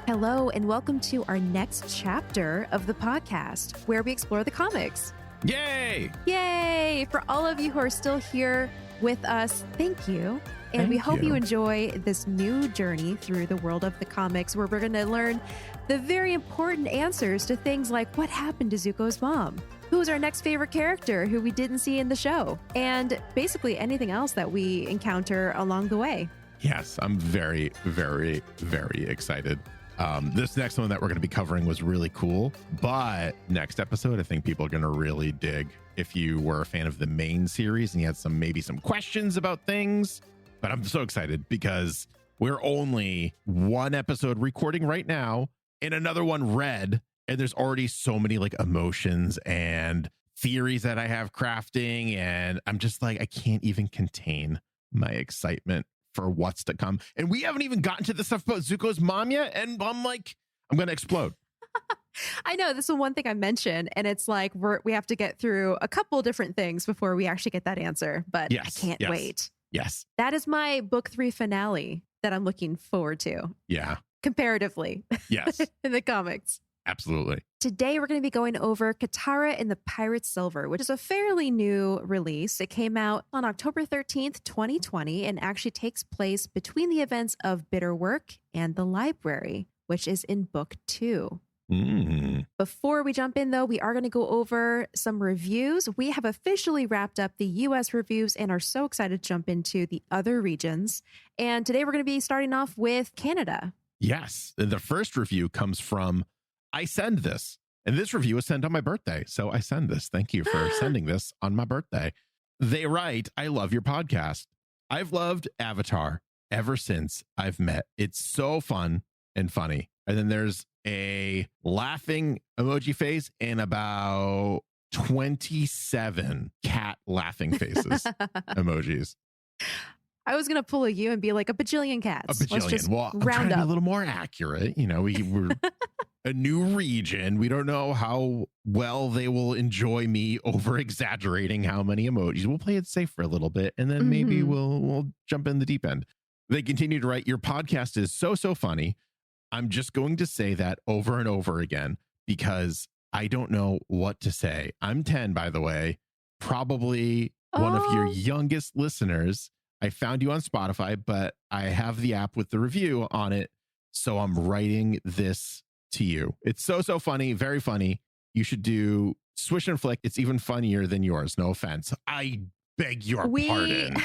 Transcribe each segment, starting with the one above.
Hello, and welcome to our next chapter of the podcast, where we explore the comics. Yay! Yay! For all of you who are still here with us, thank you. And we hope you enjoy this new journey through the world of the comics, where we're going to learn the very important answers to things like what happened to Zuko's mom, who's our next favorite character who we didn't see in the show, and basically anything else that we encounter along the way. Yes, I'm very, very, very excited. This next one that we're going to be covering was really cool, but next episode, I think people are going to really dig. If you were a fan of the main series and you had maybe some questions about things, but I'm so excited because we're only one episode recording right now and another one read, and there's already so many like emotions and theories that I have crafting, and I'm just like, I can't even contain my excitement for what's to come. And we haven't even gotten to the stuff about Zuko's mom yet, and I'm like, I'm gonna explode. I know this is one thing I mentioned, and it's like we have to get through a couple different things before we actually get that answer, but I can't wait. Yes, that is my book 3 finale that I'm looking forward to. Yeah, comparatively. Yes. In the comics. Absolutely. Today, we're going to be going over Katara and the Pirate's Silver, which is a fairly new release. It came out on October 13th, 2020, and actually takes place between the events of Bitterwork and the Library, which is in book 2. Before we jump in, though, we are going to go over some reviews. We have officially wrapped up the U.S. reviews and are so excited to jump into the other regions. And today, we're going to be starting off with Canada. Yes. The first review comes from I Send This. And this review was sent on my birthday. So I send this. Thank you for sending this on my birthday. They write, I love your podcast. I've loved Avatar ever since I've met. It's so fun and funny. And then there's a laughing emoji face and about 27 cat laughing faces emojis. I was going to pull a you and be like a bajillion cats. A bajillion. Let's just round I'm trying to up. be a little more accurate. You know, we're a new region. We don't know how well they will enjoy me over exaggerating how many emojis. We'll play it safe for a little bit, and then maybe we'll jump in the deep end. They continue to write, your podcast is so funny. I'm just going to say that over and over again because I don't know what to say. I'm 10, by the way, probably one of your youngest listeners. I found you on Spotify, but I have the app with the review on it. So I'm writing this to you. It's so funny. Very funny. You should do Swish and Flick. It's even funnier than yours. No offense. I beg your pardon.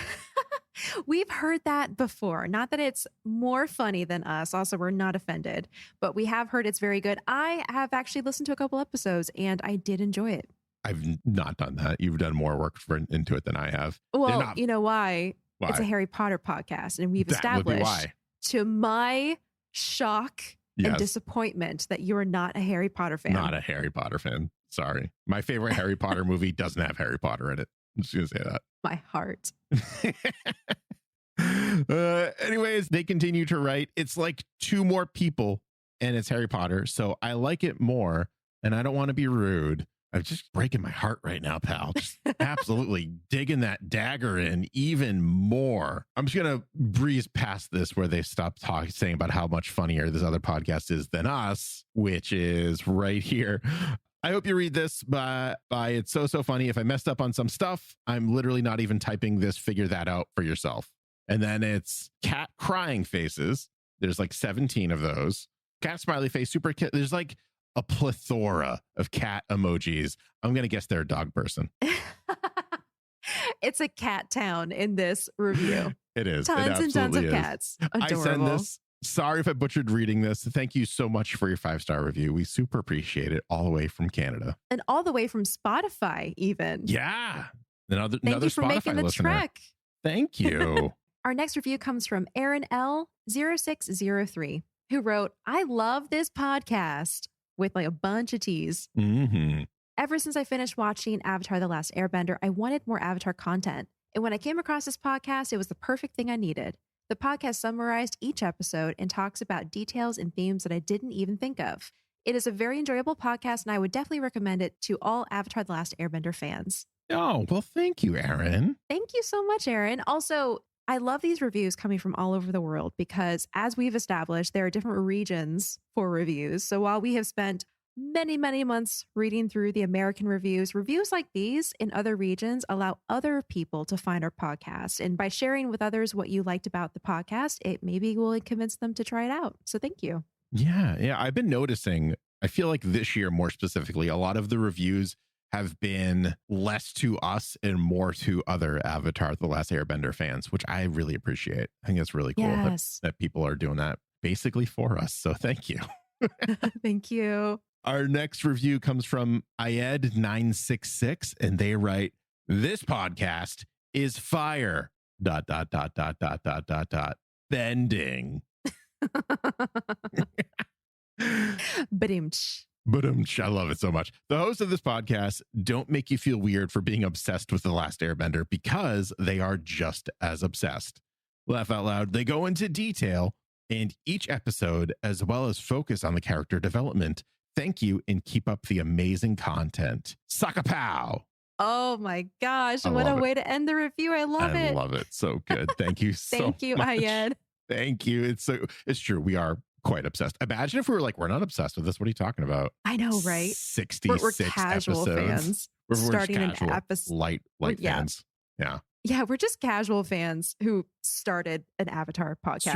We've heard that before. Not that it's more funny than us. Also, we're not offended, but we have heard it's very good. I have actually listened to a couple episodes and I did enjoy it. I've not done that. You've done more work into it than I have. Well, you know why? Why? It's a Harry Potter podcast, and we've established, to my shock and disappointment, that you are not a Harry Potter fan. Not a Harry Potter fan. Sorry. My favorite Harry Potter movie doesn't have Harry Potter in it. I'm just going to say that. My heart. Anyways, they continue to write. It's like 2 more people, and it's Harry Potter. So I like it more, and I don't want to be rude. I'm just breaking my heart right now, pal. Just absolutely digging that dagger in even more. I'm just going to breeze past this where they stop saying about how much funnier this other podcast is than us, which is right here. I hope you read this by it's so funny. If I messed up on some stuff, I'm literally not even typing this. Figure that out for yourself. And then it's cat crying faces. There's like 17 of those. Cat smiley face, super cat. There's like a plethora of cat emojis. I'm going to guess they're a dog person. It's a cat town in this review. It is. Tons and tons of cats. Adorable. I send this. Sorry if I butchered reading this. Thank you so much for your 5-star review. We super appreciate it, all the way from Canada. And all the way from Spotify, even. Yeah. Thank you for Spotify making the listener. trek. Thank you. Our next review comes from Aaron L0603, who wrote, I love this podcast, with like a bunch of T's. Ever since I finished watching Avatar: The Last Airbender, I wanted more Avatar content. And when I came across this podcast, it was the perfect thing I needed. The podcast summarized each episode and talks about details and themes that I didn't even think of. It is a very enjoyable podcast, and I would definitely recommend it to all Avatar: The Last Airbender fans. Oh, well, thank you, Aaron. Thank you so much, Aaron. Also, I love these reviews coming from all over the world because, as we've established, there are different regions for reviews. So while we have spent many, many months reading through the American reviews, reviews like these in other regions allow other people to find our podcast. And by sharing with others what you liked about the podcast, it maybe will convince them to try it out. So thank you. Yeah. I've been noticing, I feel like this year more specifically, a lot of the reviews have been less to us and more to other Avatar: The Last Airbender fans, which I really appreciate. I think it's really cool that people are doing that basically for us. So thank you. Thank you. Our next review comes from Ayed966, and they write, "This podcast is fire. ... Bending." Badumch. I love it so much. The hosts of this podcast don't make you feel weird for being obsessed with The Last Airbender because they are just as obsessed. Laugh out loud. They go into detail and each episode, as well as focus on the character development. Thank you and keep up the amazing content. Sakapow. Oh my gosh. What a way to end the review. I love it. I love it. So good. Thank you so much. Thank you, Ayed. Thank you. It's true. We are quite obsessed. Imagine if we were like, we're not obsessed with this. What are you talking about? I know, right? 66 we're casual episodes. Fans. We're starting casual, an episode. Light fans. Yeah. Yeah, we're just casual fans who started an Avatar podcast.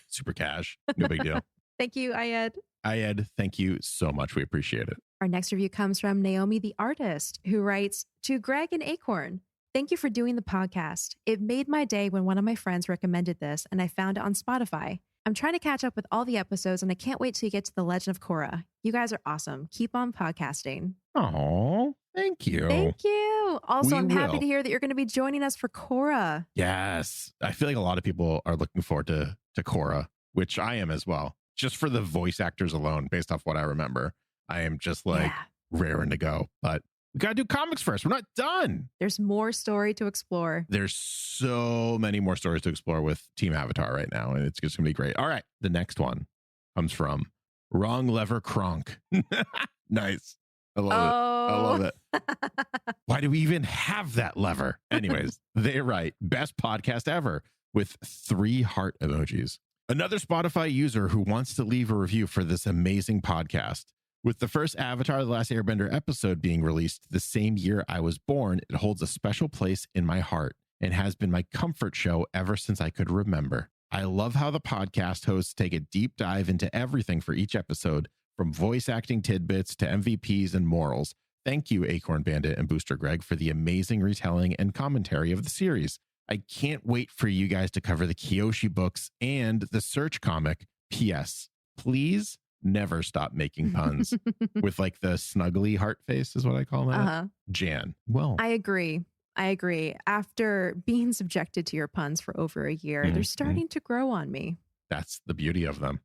Super cash. No big deal. Thank you, Ayed. Ayed, thank you so much. We appreciate it. Our next review comes from Naomi the Artist, who writes, "To Greg and Acorn, thank you for doing the podcast. It made my day when one of my friends recommended this and I found it on Spotify. I'm trying to catch up with all the episodes and I can't wait till you get to The Legend of Korra. You guys are awesome. Keep on podcasting." Oh, thank you. Thank you. Also, I'm happy to hear that you're going to be joining us for Korra. Yes. I feel like a lot of people are looking forward to Korra, which I am as well. Just for the voice actors alone, based off what I remember, I am just like raring to go. But we got to do comics first. We're not done. There's more story to explore. There's so many more stories to explore with Team Avatar right now, and it's just going to be great. All right. The next one comes from Wrong Lever Kronk. Nice. I love it. Why do we even have that lever? Anyways, they write, "Best podcast ever," with 3 heart emojis. Another Spotify user who wants to leave a review for this amazing podcast. With the first Avatar: The Last Airbender episode being released the same year I was born, it holds a special place in my heart and has been my comfort show ever since I could remember. I love how the podcast hosts take a deep dive into everything for each episode, from voice acting tidbits to MVPs and morals. Thank you, Acorn Bandit and Booster Greg, for the amazing retelling and commentary of the series. I can't wait for you guys to cover the Kyoshi books and the Search comic. P.S. Please never stop making puns. With like the snuggly heart face is what I call that. Jan. Well, I agree. After being subjected to your puns for over a year, they're starting to grow on me. That's the beauty of them.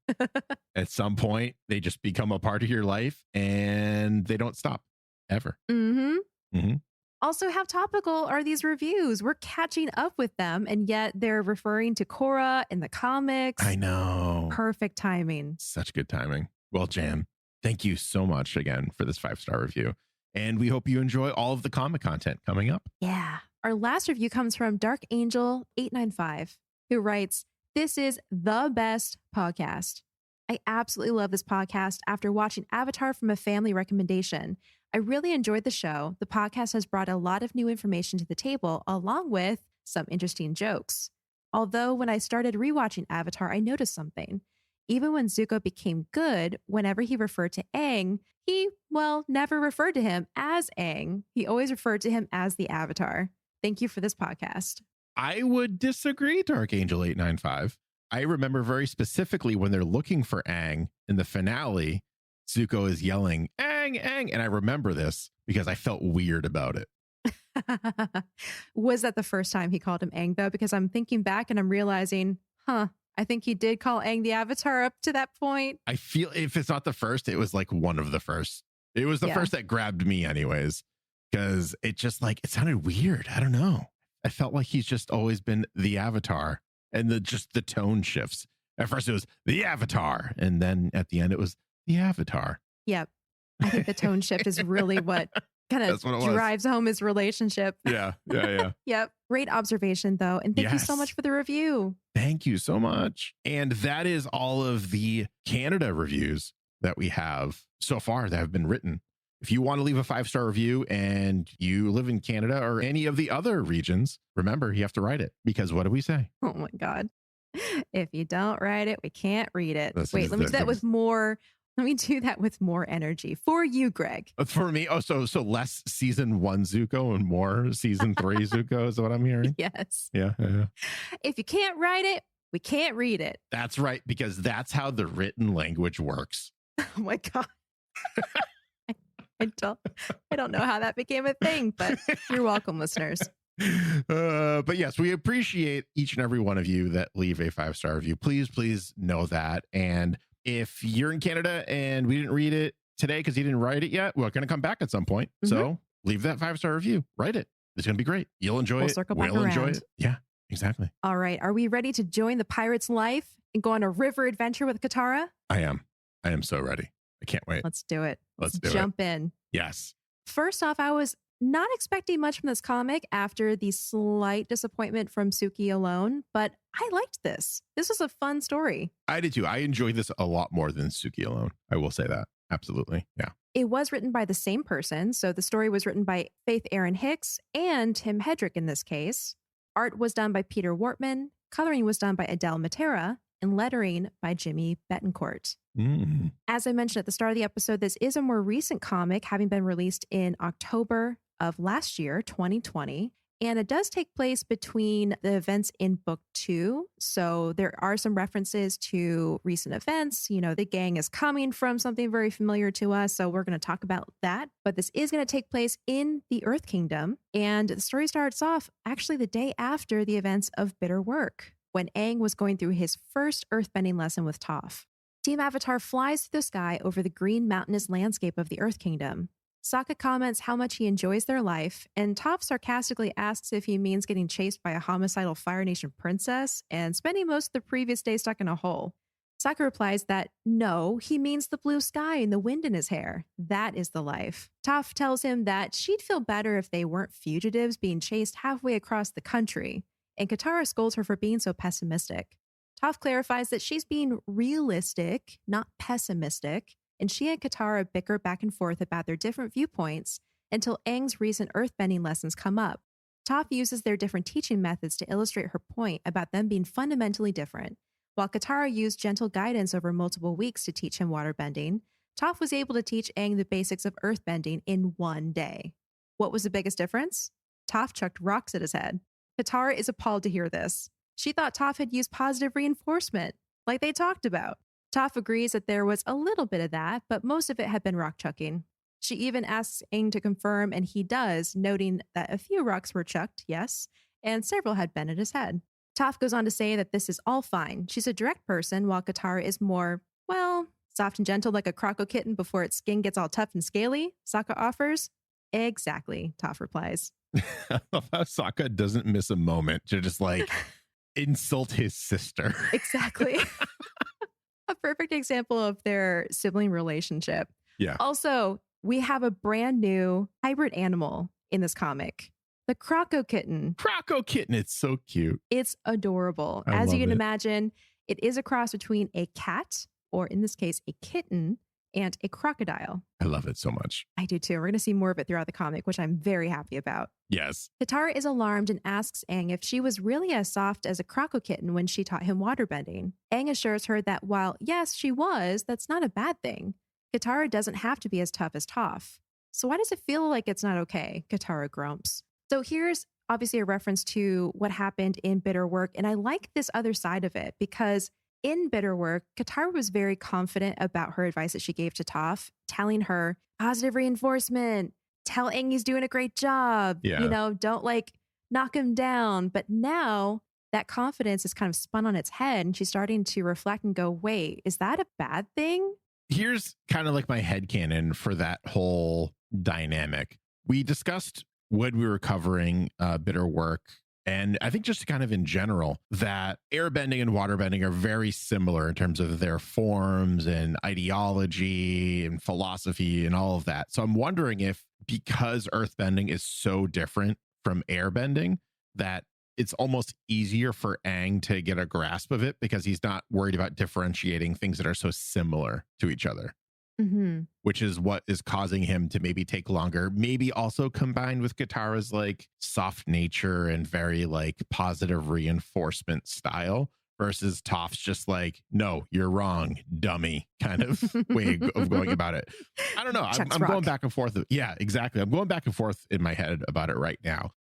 At some point, they just become a part of your life and they don't stop ever. Also, how topical are these reviews? We're catching up with them, and yet they're referring to Korra in the comics. I know. Perfect timing. Such good timing. Well, Jan, thank you so much again for this 5-star review. And we hope you enjoy all of the comic content coming up. Yeah. Our last review comes from Dark Angel 895, who writes, "This is the best podcast. I absolutely love this podcast after watching Avatar from a family recommendation. I really enjoyed the show. The podcast has brought a lot of new information to the table, along with some interesting jokes. Although when I started rewatching Avatar, I noticed something. Even when Zuko became good, whenever he referred to Aang, he, never referred to him as Aang. He always referred to him as the Avatar. Thank you for this podcast." I would disagree, Dark Angel 895. I remember very specifically when they're looking for Aang in the finale, Zuko is yelling, "Aang, Aang." And I remember this because I felt weird about it. Was that the first time he called him Aang, though? Because I'm thinking back and I'm realizing, I think he did call Aang the Avatar up to that point. I feel if it's not the first, it was like one of the first. It was the first that grabbed me anyways, because it just it sounded weird. I don't know. I felt like he's just always been the Avatar, and the tone shifts. At first it was the Avatar, and then at the end it was the Avatar. Yep. I think the tone shift is really what Kind of drives home his relationship. Yeah. Yep. Great observation, though. And thank you so much for the review. Thank you so much. And that is all of the Canada reviews that we have so far that have been written. If you want to leave a 5-star review and you live in Canada or any of the other regions, remember, you have to write it, because what do we say? Oh my God. If you don't write it, we can't read it. Wait, let me do that with more energy for you, Greg. For me, so less season 1 Zuko and more season 3 Zuko is what I'm hearing. Yes. Yeah. If you can't write it, we can't read it. That's right, because that's how the written language works. Oh my God. I don't know how that became a thing, but you're welcome, listeners. But yes, we appreciate each and every one of you that leave a 5-star review. Please know that. And if you're in Canada and we didn't read it today because you didn't write it yet, we're going to come back at some point. Mm-hmm. So leave that 5-star review. Write it. It's going to be great. You'll enjoy it. We'll enjoy it. Yeah, exactly. All right. Are we ready to join the pirate's life and go on a river adventure with Katara? I am so ready. I can't wait. Let's do it. Let's jump in. Yes. First off, I was not expecting much from this comic after the slight disappointment from Suki alone, but I liked this. This was a fun story. I did too. I enjoyed this a lot more than Suki alone. I will say that. Absolutely. Yeah. It was written by the same person. So the story was written by Faith Erin Hicks and Tim Hedrick in this case. Art was done by Peter Wortman. Coloring was done by Adele Matera. And lettering by Jimmy Betancourt. As I mentioned at the start of the episode, this is a more recent comic, having been released in October of last year, 2020. And it does take place between the events in book 2. So there are some references to recent events. You know, the gang is coming from something very familiar to us. So we're going to talk about that. But this is going to take place in the Earth Kingdom. And the story starts off actually the day after the events of Bitter Work, when Aang was going through his first earthbending lesson with Toph. Team Avatar flies through the sky over the green mountainous landscape of the Earth Kingdom. Sokka comments how much he enjoys their life, and Toph sarcastically asks if he means getting chased by a homicidal Fire Nation princess and spending most of the previous day stuck in a hole. Sokka replies that no, he means the blue sky and the wind in his hair. That is the life. Toph tells him that she'd feel better if they weren't fugitives being chased halfway across the country, and Katara scolds her for being so pessimistic. Toph clarifies that she's being realistic, not pessimistic, and she and Katara bicker back and forth about their different viewpoints until Aang's recent earthbending lessons come up. Toph uses their different teaching methods to illustrate her point about them being fundamentally different. While Katara used gentle guidance over multiple weeks to teach him waterbending, Toph was able to teach Aang the basics of earthbending in one day. What was the biggest difference? Toph chucked rocks at his head. Katara is appalled to hear this. She thought Toph had used positive reinforcement, like they talked about. Toph agrees that there was a little bit of that, but most of it had been rock chucking. She even asks Aang to confirm, and he does, noting that a few rocks were chucked, yes, and several had been at his head. Toph goes on to say that this is all fine. She's a direct person, while Katara is more, well, soft and gentle like a croco kitten before its skin gets all tough and scaly, Sokka offers. Exactly, Toph replies. I love how Sokka doesn't miss a moment to just like insult his sister. Exactly. A perfect example of their sibling relationship. Yeah. Also, we have a brand new hybrid animal in this comic. The croco kitten. Croco kitten. It's so cute. It's adorable. As you can imagine, it is a cross between a cat, or in this case, a kitten, and a crocodile. I love it so much. I do too. We're going to see more of it throughout the comic, which I'm very happy about. Yes. Katara is alarmed and asks Aang if she was really as soft as a croco kitten when she taught him waterbending. Aang assures her that while, yes, she was, that's not a bad thing. Katara doesn't have to be as tough as Toph. So why does it feel like it's not okay? Katara grumps. So here's obviously a reference to what happened in Bitter Work. And I like this other side of it because in Bitter Work, Katara was very confident about her advice that she gave to Toph, telling her positive reinforcement, tell Aang he's doing a great job, you know, don't like knock him down. But now that confidence is kind of spun on its head and she's starting to reflect and go, wait, is that a bad thing? Here's kind of like my headcanon for that whole dynamic. We discussed when we were covering Bitter Work, and I think just kind of in general, that airbending and waterbending are very similar in terms of their forms and ideology and philosophy and all of that. So I'm wondering if because earthbending is so different from airbending that it's almost easier for Aang to get a grasp of it because he's not worried about differentiating things that are so similar to each other, which is what is causing him to maybe take longer. Maybe also combined with Katara's like soft nature and very like positive reinforcement style versus Toph's just like, no, you're wrong, dummy kind of way of going about it. I don't know. I'm going back and forth. Yeah, exactly. I'm going back and forth in my head about it right now.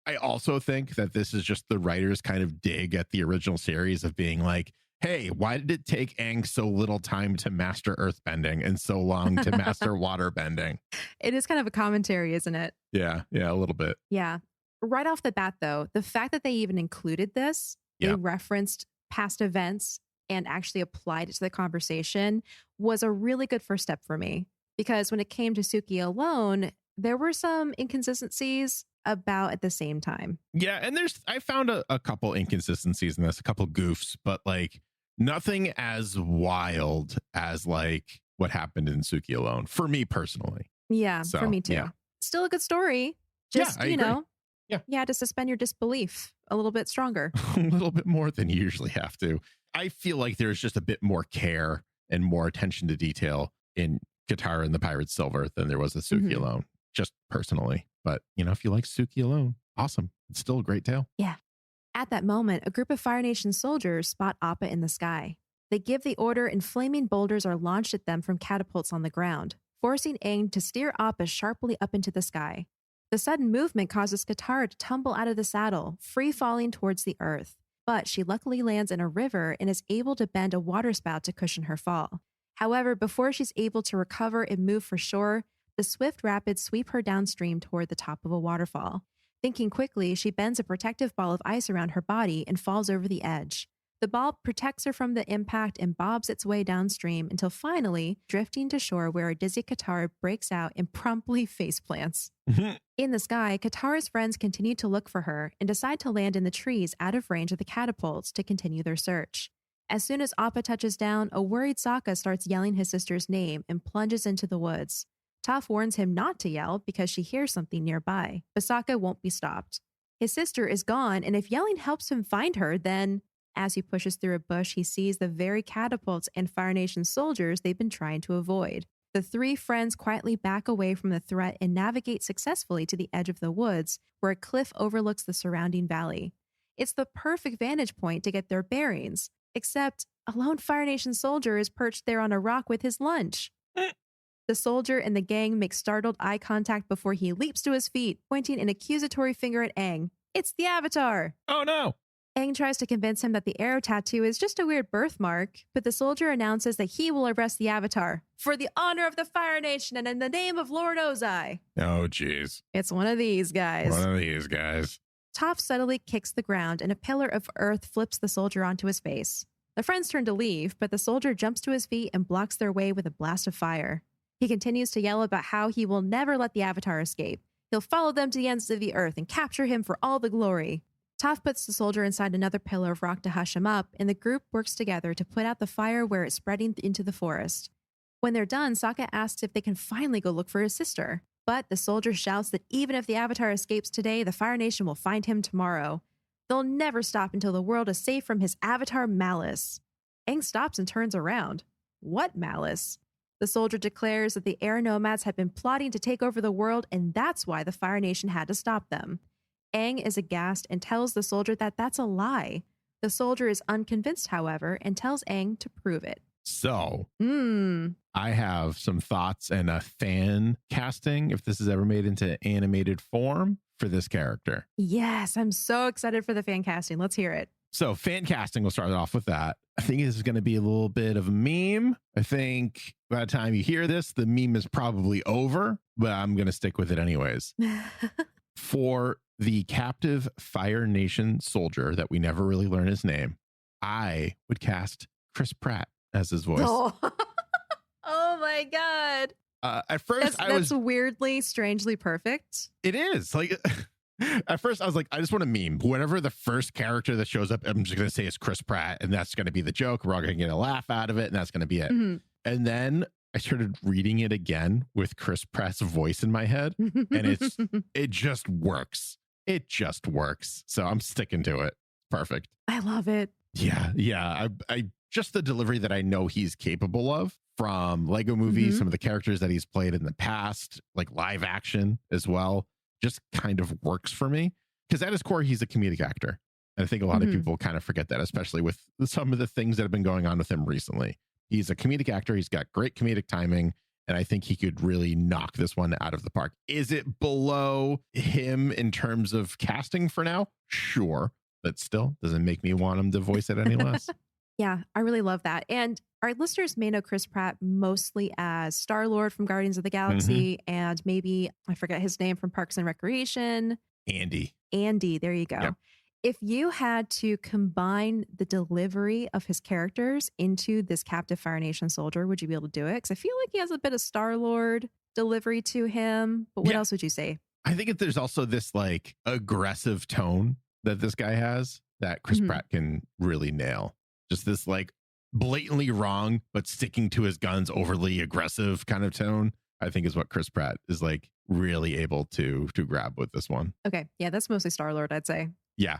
I also think that this is just the writers kind of dig at the original series of being like, hey, why did it take Aang so little time to master earthbending and so long to master waterbending? It is kind of a commentary, isn't it? Yeah, a little bit. Yeah. Right off the bat, though, the fact that they even included this, they referenced past events and actually applied it to the conversation was a really good first step for me. Because when it came to Suki alone, there were some inconsistencies about at the same time. Yeah, and I found a couple inconsistencies in this, a couple goofs, but like nothing as wild as like what happened in Suki alone for me personally. Yeah, so, for me too. Yeah. Still a good story. Just, you know, you had to suspend your disbelief a little bit stronger. A little bit more than you usually have to. I feel like there's just a bit more care and more attention to detail in Katara and the Pirate's Silver than there was with Suki alone, just personally. But, you know, if you like Suki alone, awesome. It's still a great tale. Yeah. At that moment, a group of Fire Nation soldiers spot Appa in the sky. They give the order and flaming boulders are launched at them from catapults on the ground, forcing Aang to steer Appa sharply up into the sky. The sudden movement causes Katara to tumble out of the saddle, free falling towards the earth. But she luckily lands in a river and is able to bend a waterspout to cushion her fall. However, before she's able to recover and move for shore, the swift rapids sweep her downstream toward the top of a waterfall. Thinking quickly, she bends a protective ball of ice around her body and falls over the edge. The ball protects her from the impact and bobs its way downstream until finally drifting to shore where a dizzy Katara breaks out and promptly faceplants. In the sky, Katara's friends continue to look for her and decide to land in the trees out of range of the catapults to continue their search. As soon as Appa touches down, a worried Sokka starts yelling his sister's name and plunges into the woods. Toph warns him not to yell because she hears something nearby, but Sokka won't be stopped. His sister is gone, and if yelling helps him find her, then, as he pushes through a bush, he sees the very catapults and Fire Nation soldiers they've been trying to avoid. The three friends quietly back away from the threat and navigate successfully to the edge of the woods, where a cliff overlooks the surrounding valley. It's the perfect vantage point to get their bearings, except a lone Fire Nation soldier is perched there on a rock with his lunch. The soldier and the gang make startled eye contact before he leaps to his feet, pointing an accusatory finger at Aang. It's the Avatar! Oh no! Aang tries to convince him that the arrow tattoo is just a weird birthmark, but the soldier announces that he will arrest the Avatar for the honor of the Fire Nation and in the name of Lord Ozai. Oh, jeez. It's one of these guys. One of these guys. Toph subtly kicks the ground and a pillar of earth flips the soldier onto his face. The friends turn to leave, but the soldier jumps to his feet and blocks their way with a blast of fire. He continues to yell about how he will never let the Avatar escape. He'll follow them to the ends of the earth and capture him for all the glory. Toph puts the soldier inside another pillar of rock to hush him up, and the group works together to put out the fire where it's spreading into the forest. When they're done, Sokka asks if they can finally go look for his sister. But the soldier shouts that even if the Avatar escapes today, the Fire Nation will find him tomorrow. They'll never stop until the world is safe from his Avatar malice. Aang stops and turns around. What malice? The soldier declares that the air nomads had been plotting to take over the world, and that's why the Fire Nation had to stop them. Aang is aghast and tells the soldier that that's a lie. The soldier is unconvinced, however, and tells Aang to prove it. So, I have some thoughts and a fan casting, if this is ever made into animated form, for this character. Yes, I'm so excited for the fan casting. Let's hear it. So, fan casting, we'll start off with that. I think this is going to be a little bit of a meme. I think by the time you hear this, the meme is probably over, but I'm going to stick with it anyways. For the captive Fire Nation soldier that we never really learn his name, I would cast Chris Pratt as his voice. Oh, oh my God. At first, that's weirdly, strangely perfect. It is. Like, at first, I was like, I just want a meme. Whenever the first character that shows up, I'm just going to say it's Chris Pratt, and that's going to be the joke. We're all going to get a laugh out of it, and that's going to be it. And then I started reading it again with Chris Pratt's voice in my head, and it just works. It just works. So I'm sticking to it. Perfect. I love it. Yeah. I just the delivery that I know he's capable of from Lego movies, some of the characters that he's played in the past, like live action as well, just kind of works for me. Because at his core, he's a comedic actor. And I think a lot of people kind of forget that, especially with some of the things that have been going on with him recently. He's a comedic actor. He's got great comedic timing. And I think he could really knock this one out of the park. Is it below him in terms of casting for now? Sure. But still doesn't make me want him to voice it any less. Yeah, I really love that. And our listeners may know Chris Pratt mostly as Star-Lord from Guardians of the Galaxy and maybe, I forget his name, from Parks and Recreation. Andy, there you go. Yep. If you had to combine the delivery of his characters into this captive Fire Nation soldier, would you be able to do it? Because I feel like he has a bit of Star-Lord delivery to him. But what else would you say? I think there's also this like aggressive tone that this guy has that Chris Pratt can really nail. Just this like blatantly wrong, but sticking to his guns, overly aggressive kind of tone, I think is what Chris Pratt is like really able to grab with this one. Okay. Yeah, that's mostly Star-Lord, I'd say. Yeah.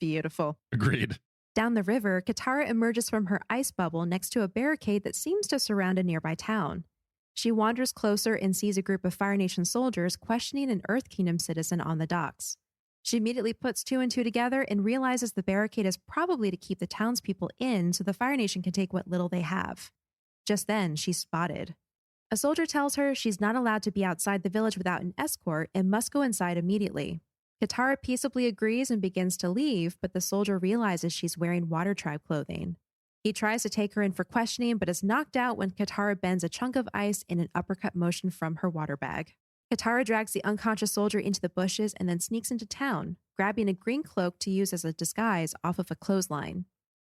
Beautiful. Agreed. Down the river, Katara emerges from her ice bubble next to a barricade that seems to surround a nearby town. She wanders closer and sees a group of Fire Nation soldiers questioning an Earth Kingdom citizen on the docks. She immediately puts two and two together and realizes the barricade is probably to keep the townspeople in so the Fire Nation can take what little they have. Just then, she's spotted. A soldier tells her she's not allowed to be outside the village without an escort and must go inside immediately. Katara peaceably agrees and begins to leave, but the soldier realizes she's wearing Water Tribe clothing. He tries to take her in for questioning, but is knocked out when Katara bends a chunk of ice in an uppercut motion from her water bag. Katara drags the unconscious soldier into the bushes and then sneaks into town, grabbing a green cloak to use as a disguise off of a clothesline.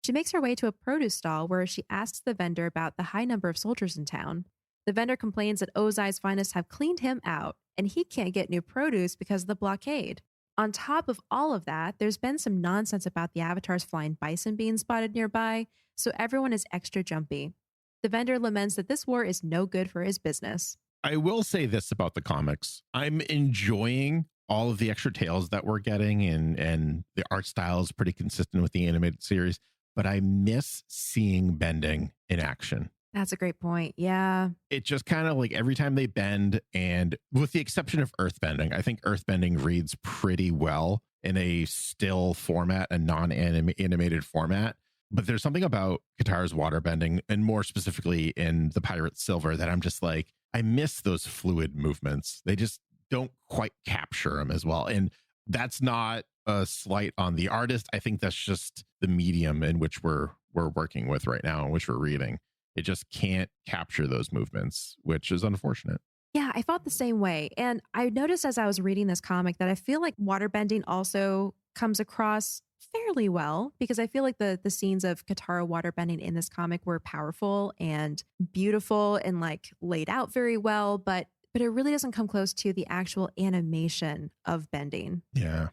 She makes her way to a produce stall where she asks the vendor about the high number of soldiers in town. The vendor complains that Ozai's finest have cleaned him out, and he can't get new produce because of the blockade. On top of all of that, there's been some nonsense about the Avatar's flying bison being spotted nearby, so everyone is extra jumpy. The vendor laments that this war is no good for his business. I will say this about the comics. I'm enjoying all of the extra tales that we're getting, and the art style is pretty consistent with the animated series, but I miss seeing bending in action. That's a great point. Yeah. It just kind of like every time they bend, and with the exception of earthbending, I think earthbending reads pretty well in a still format, a non-animated format. But there's something about Katara's waterbending, and more specifically in the Pirate Silver, that I'm just like, I miss those fluid movements. They just don't quite capture them as well. And that's not a slight on the artist. I think that's just the medium in which we're working with right now, in which we're reading. It just can't capture those movements, which is unfortunate. Yeah, I felt the same way. And I noticed as I was reading this comic that I feel like waterbending also comes across fairly well, because I feel like the scenes of Katara waterbending in this comic were powerful and beautiful and like laid out very well, but it really doesn't come close to the actual animation of bending. Yeah.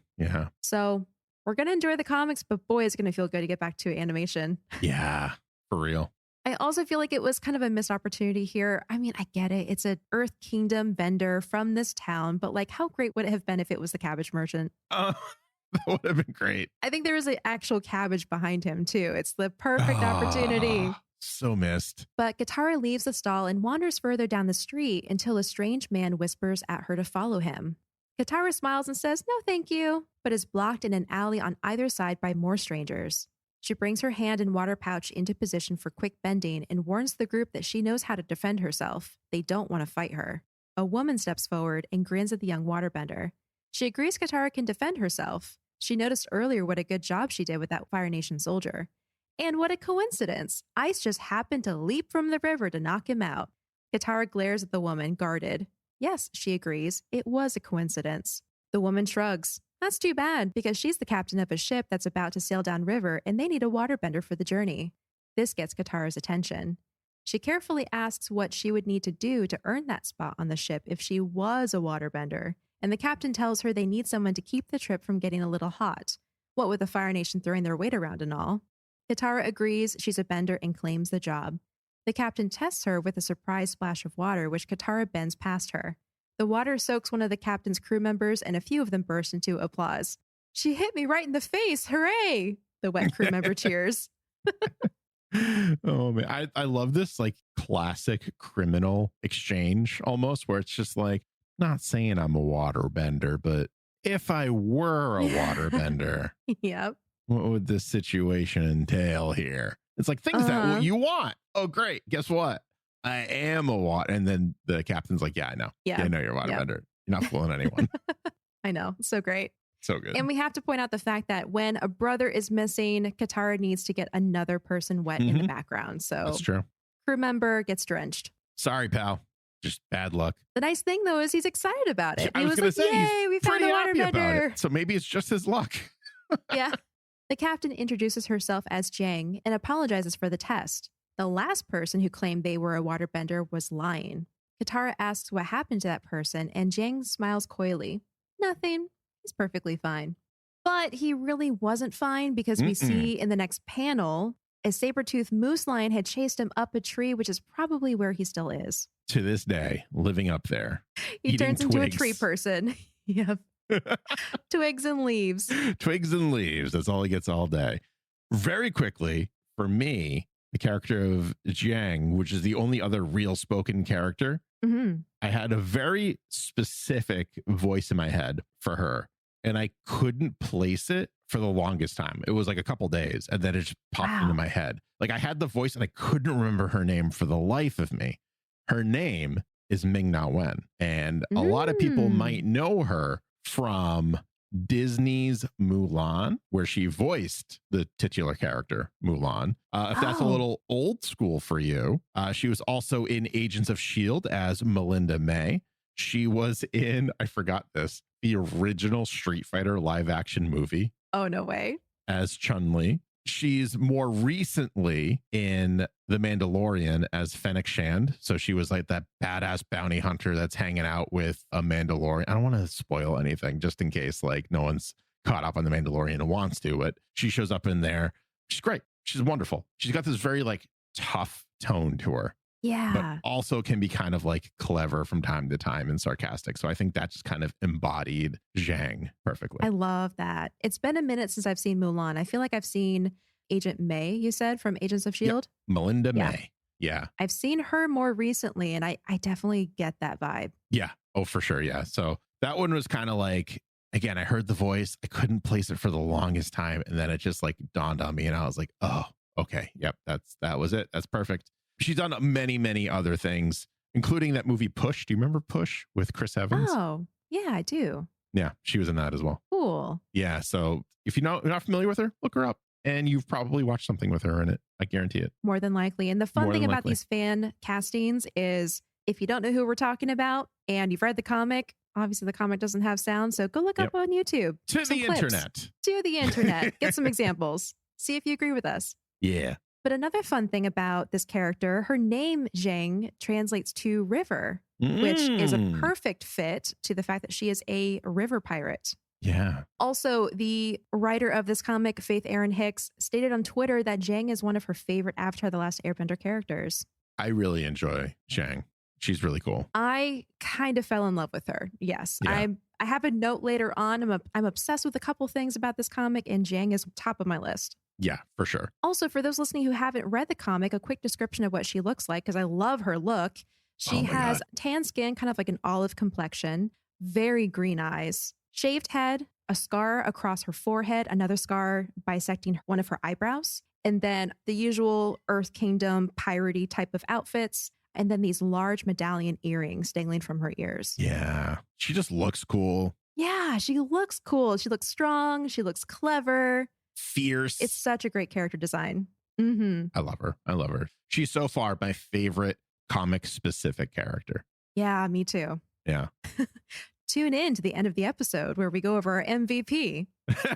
So we're going to enjoy the comics, but boy, it's going to feel good to get back to animation. Yeah, for real. I also feel like it was kind of a missed opportunity here. I mean, I get it. It's an Earth Kingdom vendor from this town, but like, how great would it have been if it was the cabbage merchant? That would have been great. I think there is an actual cabbage behind him too. It's the perfect opportunity. So missed. But Katara leaves the stall and wanders further down the street until a strange man whispers at her to follow him. Katara smiles and says, "No, thank you," but is blocked in an alley on either side by more strangers. She brings her hand and water pouch into position for quick bending and warns the group that she knows how to defend herself. They don't want to fight her. A woman steps forward and grins at the young waterbender. She agrees Katara can defend herself. She noticed earlier what a good job she did with that Fire Nation soldier. And what a coincidence. Ice just happened to leap from the river to knock him out. Katara glares at the woman, guarded. Yes, she agrees. It was a coincidence. The woman shrugs. That's too bad, because she's the captain of a ship that's about to sail downriver and they need a waterbender for the journey. This gets Katara's attention. She carefully asks what she would need to do to earn that spot on the ship if she was a waterbender, and the captain tells her they need someone to keep the trip from getting a little hot, what with the Fire Nation throwing their weight around and all. Katara agrees she's a bender and claims the job. The captain tests her with a surprise splash of water, which Katara bends past her. The water soaks one of the captain's crew members, and a few of them burst into applause. She hit me right in the face. Hooray! The wet crew member cheers. Oh man, I love this like classic criminal exchange almost, where it's just like, not saying I'm a waterbender, but if I were a waterbender, Yep. what would this situation entail here? It's like things that you want. Oh, great. Guess what? I am a water. And then the captain's like, yeah, I know. Yeah. I know you're a waterbender. You're not fooling anyone. I know. So great. So good. And we have to point out the fact that when a brother is missing, Katara needs to get another person wet in the background. So that's true. Crew member gets drenched. Sorry, pal. Just bad luck. The nice thing, though, is he's excited about it. I He was was going like, to say, yay, we found a waterbender. So maybe it's just his luck. Yeah. The captain introduces herself as Jang and apologizes for the test. The last person who claimed they were a waterbender was lying. Katara asks what happened to that person, and Jang smiles coyly. Nothing. He's perfectly fine. But he really wasn't fine, because we see in the next panel, a saber-toothed moose lion had chased him up a tree, which is probably where he still is. To this day, living up there. He turns into a tree person. Yep. Twigs and leaves. Twigs and leaves. That's all he gets all day. Very quickly, for me, the character of Jiang, which is the only other real spoken character, I had a very specific voice in my head for her, and I couldn't place it for the longest time. It was like a couple days, and then it just popped into my head. Like I had the voice, and I couldn't remember her name for the life of me. Her name is Ming-Na Wen, and a lot of people might know her from Disney's Mulan, where she voiced the titular character Mulan. If that's a little old school for you, she was also in Agents of S.H.I.E.L.D. as Melinda May. She was in, I forgot this, the original Street Fighter live action movie. Oh, no way. As Chun-Li. She's more recently in The Mandalorian as Fennec Shand. So she was like that badass bounty hunter that's hanging out with a Mandalorian. I don't want to spoil anything just in case like no one's caught up on The Mandalorian and wants to, but she shows up in there. She's great. She's wonderful. She's got this very like tough tone to her. Yeah. But also can be kind of like clever from time to time and sarcastic. So I think that just kind of embodied Zhang perfectly. I love that. It's been a minute since I've seen Mulan. I feel like I've seen Agent May, you said, from Agents of S.H.I.E.L.D.? Yep. Melinda May. Yeah. I've seen her more recently, and I definitely get that vibe. Yeah. Oh, for sure. Yeah. So that one was kind of like, again, I heard the voice. I couldn't place it for the longest time. And then it just like dawned on me and I was like, oh, okay. Yep. That was it. That's perfect. She's done many, many other things, including that movie Push. Do you remember Push with Chris Evans? Oh, yeah, I do. Yeah, she was in that as well. Cool. Yeah. So if you're not familiar with her, look her up. And you've probably watched something with her in it. I guarantee it. More than likely. And the fun thing about these fan castings is if you don't know who we're talking about and you've read the comic, obviously the comic doesn't have sound. So go look up on YouTube. To the internet. To the internet. Get some examples. See if you agree with us. Yeah. But another fun thing about this character, her name, Zhang, translates to river, which is a perfect fit to the fact that she is a river pirate. Yeah. Also, the writer of this comic, Faith Erin Hicks, stated on Twitter that Zhang is one of her favorite Avatar: The Last Airbender characters. I really enjoy Zhang. She's really cool. I kind of fell in love with her. Yes. Yeah. I have a note later on. I'm obsessed with a couple things about this comic, and Zhang is top of my list. Yeah, for sure. Also, for those listening who haven't read the comic, a quick description of what she looks like, because I love her look. She has tan skin, kind of like an olive complexion, very green eyes, shaved head, a scar across her forehead, another scar bisecting one of her eyebrows, and then the usual Earth Kingdom piratey type of outfits, and then these large medallion earrings dangling from her ears. Yeah, she just looks cool. Yeah, she looks cool. She looks strong. She looks clever. Fierce. It's such a great character design. I love her. I love her. She's so far my favorite comic specific character. Yeah, me too. Yeah. Tune in to the end of the episode where we go over our MVP.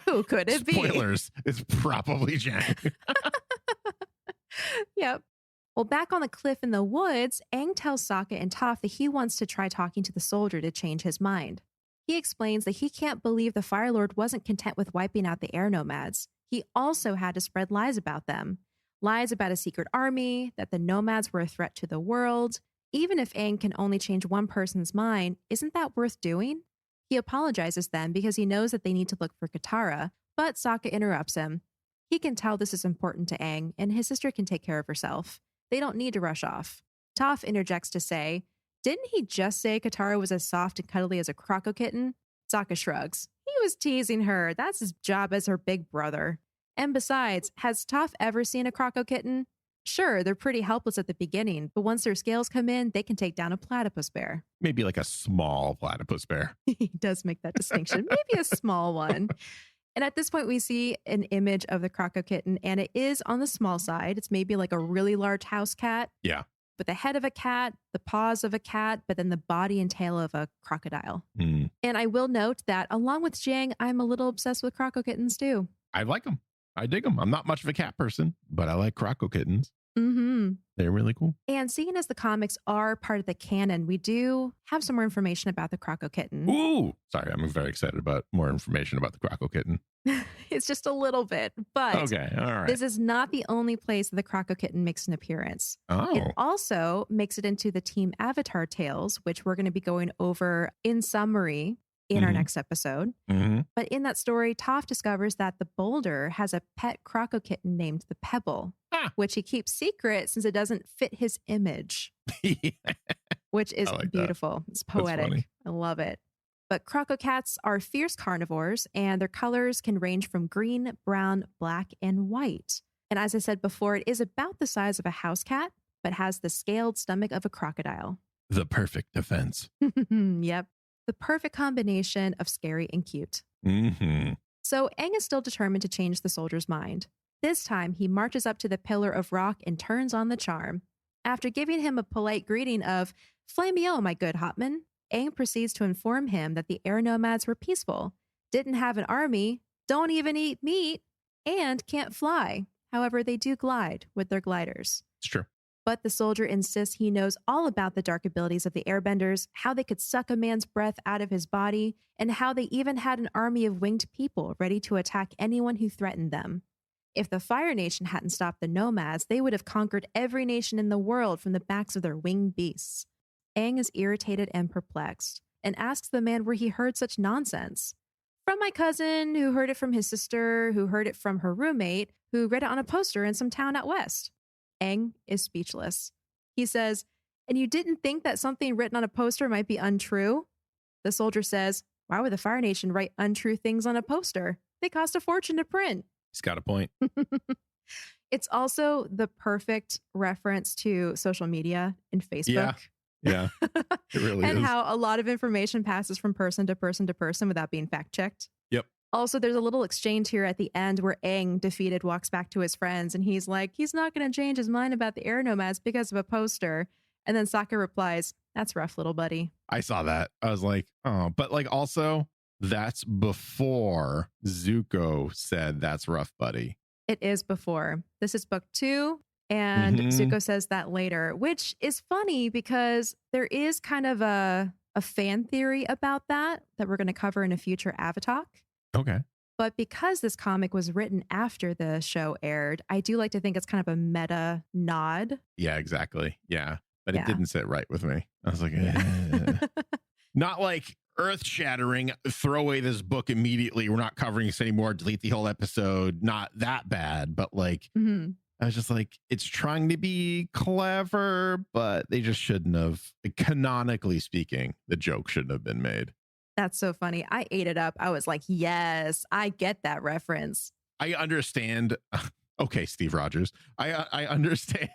Who could it be? Spoilers. It's probably Jack. Yep. Well, back on the cliff in the woods, Aang tells Sokka and Toph that he wants to try talking to the soldier to change his mind. He explains that he can't believe the Fire Lord wasn't content with wiping out the air nomads. He also had to spread lies about them. lies about a secret army, that the nomads were a threat to the world. Even if Aang can only change one person's mind, isn't that worth doing? He apologizes then because he knows that they need to look for Katara, but Sokka interrupts him. He can tell this is important to Aang, and his sister can take care of herself. They don't need to rush off. Toph interjects to say, didn't he just say Katara was as soft and cuddly as a croco kitten? Sokka shrugs. He was teasing her. That's his job as her big brother. And besides, has Toph ever seen a croco kitten? Sure, they're pretty helpless at the beginning, but once their scales come in, they can take down a platypus bear. Maybe like a small platypus bear. He does make that distinction. Maybe a small one. And at this point, we see an image of the croco kitten, and it is on the small side. It's maybe like a really large house cat. Yeah. With the head of a cat, the paws of a cat, but then the body and tail of a crocodile. And I will note that along with Jiang, I'm a little obsessed with croco kittens too. I like them. I dig them. I'm not much of a cat person, but I like croco kittens. Mm-hmm. They're really cool. And seeing as the comics are part of the canon, we do have some more information about the croco kitten. Ooh, sorry. I'm very excited about more information about the croco kitten. It's just a little bit, but okay, all right. This is not the only place that the croco kitten makes an appearance. Oh. It also makes it into the Team Avatar tales, which we're going to be going over in summary in our next episode. But in that story, Toph discovers that the boulder has a pet croco kitten named the Pebble, which he keeps secret since it doesn't fit his image, which is like beautiful. It's poetic. I love it. But croco cats are fierce carnivores, and their colors can range from green, brown, black, and white. And as I said before, it is about the size of a house cat, but has the scaled stomach of a crocodile. The perfect defense. Yep. The perfect combination of scary and cute. So Aang is still determined to change the soldier's mind. This time, he marches up to the pillar of rock and turns on the charm. After giving him a polite greeting of, "Flameo, my good Hotman," Aang proceeds to inform him that the air nomads were peaceful, didn't have an army, don't even eat meat, and can't fly. However, they do glide with their gliders. It's true. But the soldier insists he knows all about the dark abilities of the airbenders, how they could suck a man's breath out of his body, and how they even had an army of winged people ready to attack anyone who threatened them. If the Fire Nation hadn't stopped the nomads, they would have conquered every nation in the world from the backs of their winged beasts. Aang is irritated and perplexed, and asks the man where he heard such nonsense. From my cousin, who heard it from his sister, who heard it from her roommate, who read it on a poster in some town out west. Aang is speechless. He says, "And you didn't think that something written on a poster might be untrue?" The soldier says, "Why would the Fire Nation write untrue things on a poster? They cost a fortune to print." He's got a point. It's also the perfect reference to social media and Facebook. Yeah, it really and is. how a lot of information passes from person to person to person without being fact checked. Yep. Also, there's a little exchange here at the end where Aang, defeated, walks back to his friends and he's like, he's not going to change his mind about the air nomads because of a poster. And then Sokka replies, "That's rough, little buddy." I saw that. I was like, oh, but like also that's before Zuko said that's rough, buddy. It is before. This is book 2. And Zuko says that later, which is funny because there is kind of a fan theory about that we're going to cover in a future Avatalk. Okay. But because this comic was written after the show aired, I do like to think it's kind of a meta nod. Yeah, exactly. Yeah. But it didn't sit right with me. I was like, eh. Not like earth shattering, throw away this book immediately. We're not covering this anymore. Delete the whole episode. Not that bad, but like, I was just like, it's trying to be clever, but they just shouldn't have. Canonically speaking, the joke shouldn't have been made. That's so funny. I ate it up. I was like, yes, I get that reference. I understand. Okay, Steve Rogers. I understand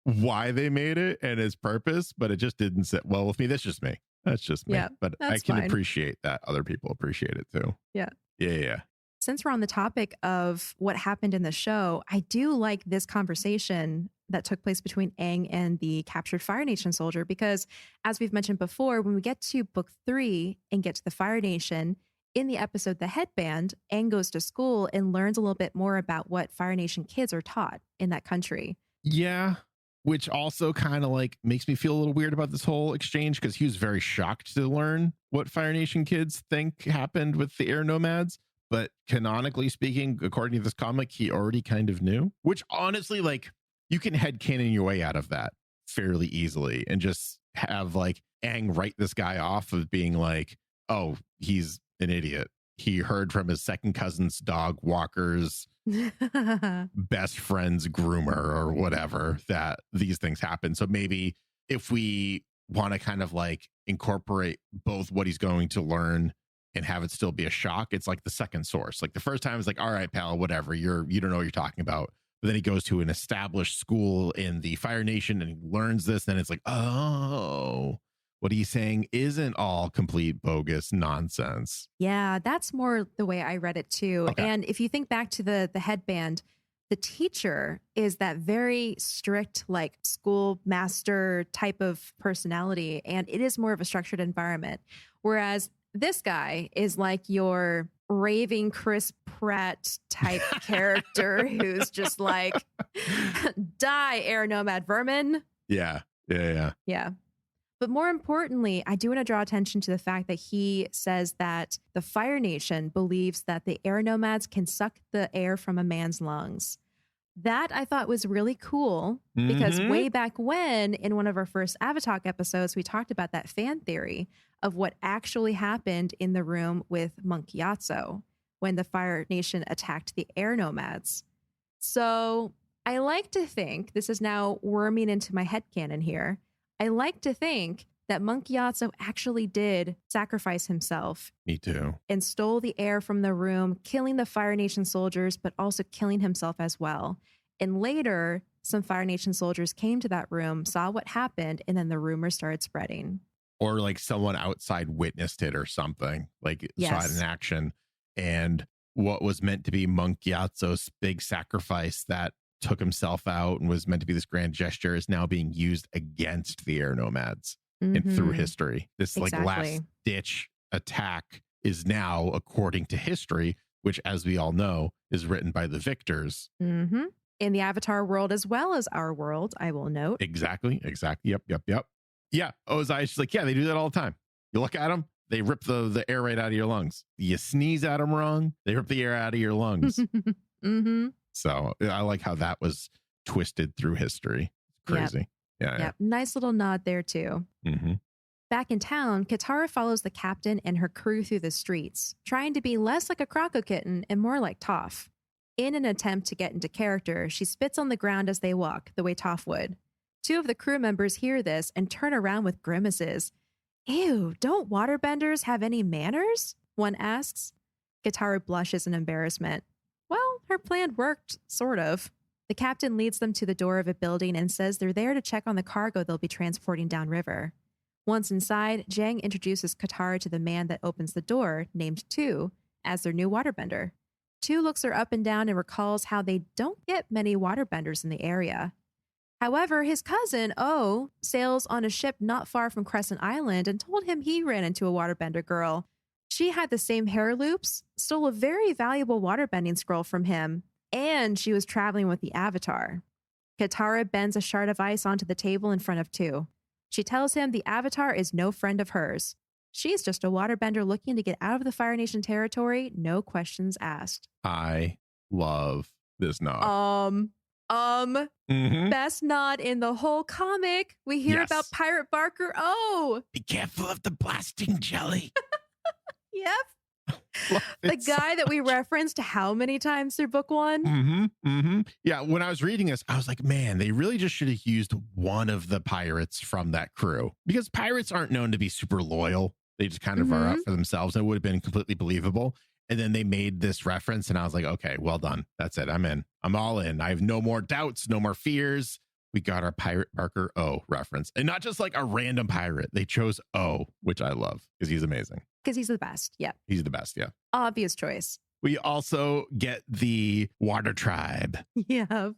why they made it and its purpose, but it just didn't sit well with me. That's just me. That's just me. Yeah, but I can appreciate that other people appreciate it too. Yeah. Yeah. Since we're on the topic of what happened in the show, I do like this conversation that took place between Aang and the captured Fire Nation soldier, because as we've mentioned before, when we get to book 3 and get to the Fire Nation, in the episode The Headband, Aang goes to school and learns a little bit more about what Fire Nation kids are taught in that country. Yeah. Which also kind of like makes me feel a little weird about this whole exchange, because he was very shocked to learn what Fire Nation kids think happened with the air nomads. But canonically speaking, according to this comic, he already kind of knew, which honestly, like, you can headcanon your way out of that fairly easily and just have like Aang write this guy off of being like, oh, he's an idiot. He heard from his second cousin's dog walker's best friend's groomer or whatever that these things happen. So maybe if we want to kind of like incorporate both what he's going to learn and have it still be a shock, it's like the second source. Like the first time it's like, all right, pal, whatever, you don't know what you're talking about. But then he goes to an established school in the Fire Nation and he learns this. Then it's like, oh, what he's saying isn't all complete bogus nonsense. Yeah, that's more the way I read it too. Okay. And if you think back to the headband, the teacher is that very strict, like school master type of personality, and it is more of a structured environment. Whereas this guy is like your raving Chris Pratt type character who's just like, die, air nomad vermin. Yeah. But more importantly, I do want to draw attention to the fact that he says that the Fire Nation believes that the air nomads can suck the air from a man's lungs. That I thought was really cool because way back when, in one of our first Avatar episodes, we talked about that fan theory of what actually happened in the room with Monk Yatso when the Fire Nation attacked the air nomads. So I like to think, this is now worming into my headcanon here, I like to think that Monk Yatso actually did sacrifice himself. Me too. And stole the air from the room, killing the Fire Nation soldiers, but also killing himself as well. And later, some Fire Nation soldiers came to that room, saw what happened, and then the rumor started spreading. Or like someone outside witnessed it or something, like saw it in action. And what was meant to be Monk Yatso's big sacrifice that took himself out and was meant to be this grand gesture is now being used against the air nomads and through history. This like last ditch attack is now, according to history, which as we all know is written by the victors. In the Avatar world as well as our world, I will note. Exactly. Yep. Yeah. Ozai's like, yeah, they do that all the time. You look at them, they rip the air right out of your lungs. You sneeze at them wrong, they rip the air out of your lungs. So I like how that was twisted through history. It's crazy. Yep. Yeah. Nice little nod there too. Back in town, Katara follows the captain and her crew through the streets, trying to be less like a croco kitten and more like Toph. In an attempt to get into character, she spits on the ground as they walk, the way Toph would. Two of the crew members hear this and turn around with grimaces. Ew, don't waterbenders have any manners? One asks. Katara blushes in embarrassment. Well, her plan worked, sort of. The captain leads them to the door of a building and says they're there to check on the cargo they'll be transporting downriver. Once inside, Jang introduces Katara to the man that opens the door, named Tu, as their new waterbender. Tu looks her up and down and recalls how they don't get many waterbenders in the area. However, his cousin, O, sails on a ship not far from Crescent Island and told him he ran into a waterbender girl. She had the same hair loops, stole a very valuable waterbending scroll from him, and she was traveling with the Avatar. Katara bends a shard of ice onto the table in front of Tu. She tells him the Avatar is no friend of hers. She's just a waterbender looking to get out of the Fire Nation territory, no questions asked. I love this nod. Best nod in the whole comic. We hear about Pirate Barker. Oh, be careful of the blasting jelly. Yep. The guy that we referenced how many times through book one? Yeah, when I was reading this, I was like, man, they really just should have used one of the pirates from that crew, because pirates aren't known to be super loyal. They just kind of are out for themselves, and it would have been completely believable. And then they made this reference, and I was like, okay, well done. That's it. I'm in. I'm all in. I have no more doubts, no more fears. We got our Pirate Barker O reference, and not just like a random pirate. They chose O, which I love because he's amazing. Because he's the best. Yeah. He's the best. Yeah. Obvious choice. We also get the Water Tribe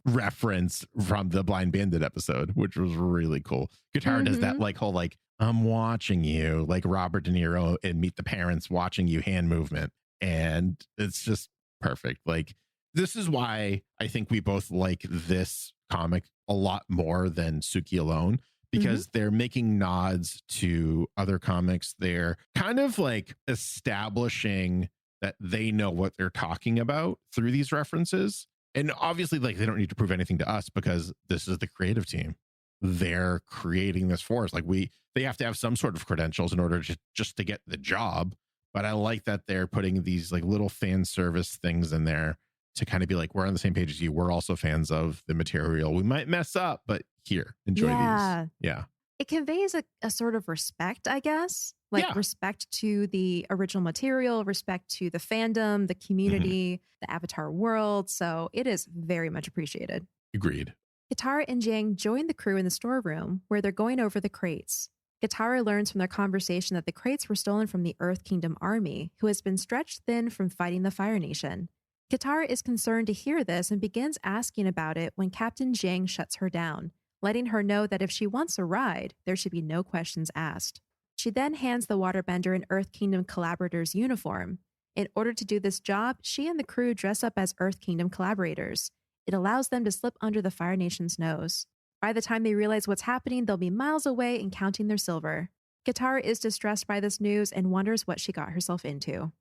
reference from the Blind Bandit episode, which was really cool. Katara does that like whole like, I'm watching you, like Robert De Niro in Meet the Parents watching you hand movement. And it's just perfect. Like, this is why I think we both like this comic a lot more than Suki alone, because they're making nods to other comics. They're kind of like establishing that they know what they're talking about through these references. And obviously, like, they don't need to prove anything to us because this is the creative team. They're creating this for us. Like, they have to have some sort of credentials in order just to get the job. But I like that they're putting these like little fan service things in there to kind of be like, we're on the same page as you. We're also fans of the material. We might mess up, but here, enjoy these. Yeah. It conveys a sort of respect, I guess, like respect to the original material, respect to the fandom, the community, the Avatar world. So it is very much appreciated. Agreed. Katara and Jang join the crew in the storeroom where they're going over the crates. Katara learns from their conversation that the crates were stolen from the Earth Kingdom army, who has been stretched thin from fighting the Fire Nation. Katara is concerned to hear this and begins asking about it when Captain Jang shuts her down, letting her know that if she wants a ride, there should be no questions asked. She then hands the waterbender an Earth Kingdom collaborator's uniform. In order to do this job, she and the crew dress up as Earth Kingdom collaborators. It allows them to slip under the Fire Nation's nose. By the time they realize what's happening, they'll be miles away and counting their silver. Katara is distressed by this news and wonders what she got herself into.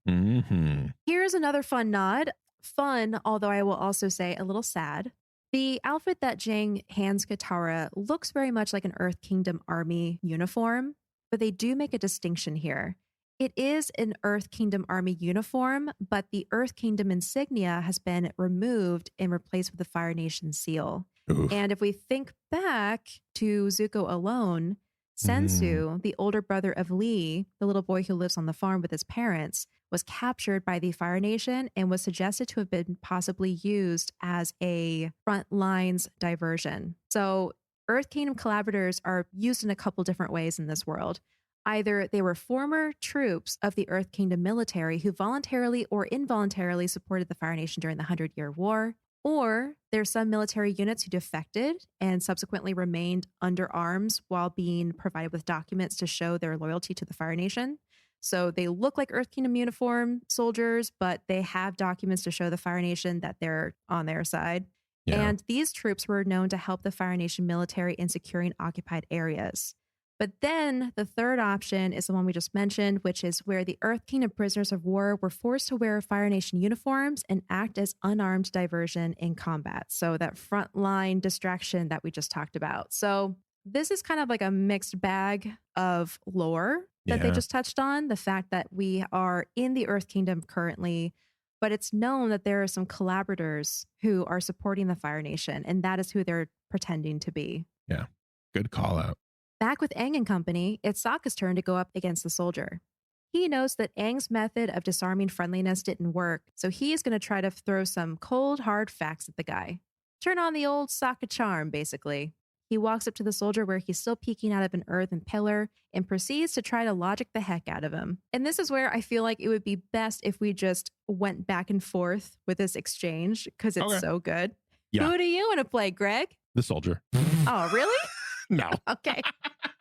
Here's another fun nod. Fun, although I will also say a little sad. The outfit that Jang hands Katara looks very much like an Earth Kingdom army uniform, but they do make a distinction here. It is an Earth Kingdom army uniform, but the Earth Kingdom insignia has been removed and replaced with the Fire Nation seal. Oof. And if we think back to Zuko alone, Sensu, the older brother of Lee, the little boy who lives on the farm with his parents, was captured by the Fire Nation and was suggested to have been possibly used as a front lines diversion. So Earth Kingdom collaborators are used in a couple different ways in this world. Either they were former troops of the Earth Kingdom military who voluntarily or involuntarily supported the Fire Nation during the 100-Year War, or there's some military units who defected and subsequently remained under arms while being provided with documents to show their loyalty to the Fire Nation. So they look like Earth Kingdom uniform soldiers, but they have documents to show the Fire Nation that they're on their side. Yeah. And these troops were known to help the Fire Nation military in securing occupied areas. But then the third option is the one we just mentioned, which is where the Earth Kingdom prisoners of war were forced to wear Fire Nation uniforms and act as unarmed diversion in combat. So that frontline distraction that we just talked about. So this is kind of like a mixed bag of lore that they just touched on. The fact that we are in the Earth Kingdom currently, but it's known that there are some collaborators who are supporting the Fire Nation, and that is who they're pretending to be. Yeah, good call out. Back with Aang and company, it's Sokka's turn to go up against the soldier. He knows that Aang's method of disarming friendliness didn't work, so he is going to try to throw some cold, hard facts at the guy. Turn on the old Sokka charm, basically. He walks up to the soldier where he's still peeking out of an earthen pillar and proceeds to try to logic the heck out of him. And this is where I feel like it would be best if we just went back and forth with this exchange because it's so good. Yeah. Who do you want to play, Greg? The soldier. Oh, really? No. Okay.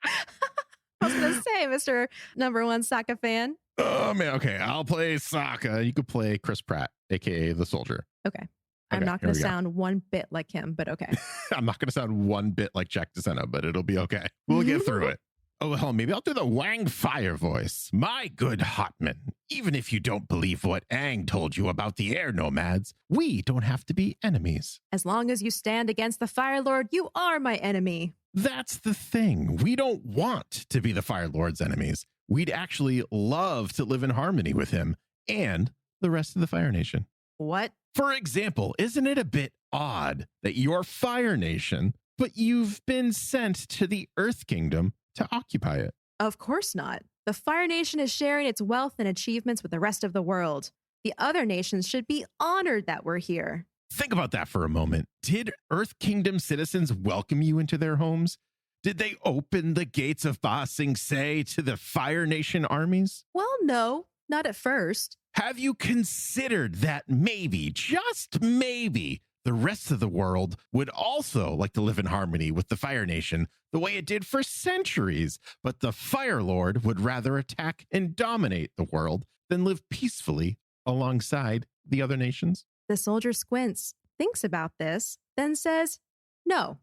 I was going to say, Mr. Number One Sokka fan. Oh, man. Okay. I'll play Sokka. You could play Chris Pratt, a.k.a. the soldier. Okay. I'm not going to sound one bit like him, but okay. I'm not going to sound one bit like Jack DeSena, but it'll be okay. We'll get through it. Oh, hell, maybe I'll do the Wang Fire voice. My good Hotman, even if you don't believe what Aang told you about the air nomads, we don't have to be enemies. As long as you stand against the Fire Lord, you are my enemy. That's the thing. We don't want to be the Fire Lord's enemies. We'd actually love to live in harmony with him and the rest of the Fire Nation. What? For example, isn't it a bit odd that you're Fire Nation, but you've been sent to the Earth Kingdom to occupy it? Of course not. The Fire Nation is sharing its wealth and achievements with the rest of the world. The other nations should be honored that we're here. Think about that for a moment. Did Earth Kingdom citizens welcome you into their homes? Did they open the gates of Ba Sing Se to the Fire Nation armies? Well, no, not at first. Have you considered that maybe, just maybe, the rest of the world would also like to live in harmony with the Fire Nation the way it did for centuries, but the Fire Lord would rather attack and dominate the world than live peacefully alongside the other nations? The soldier squints, thinks about this, then says, no,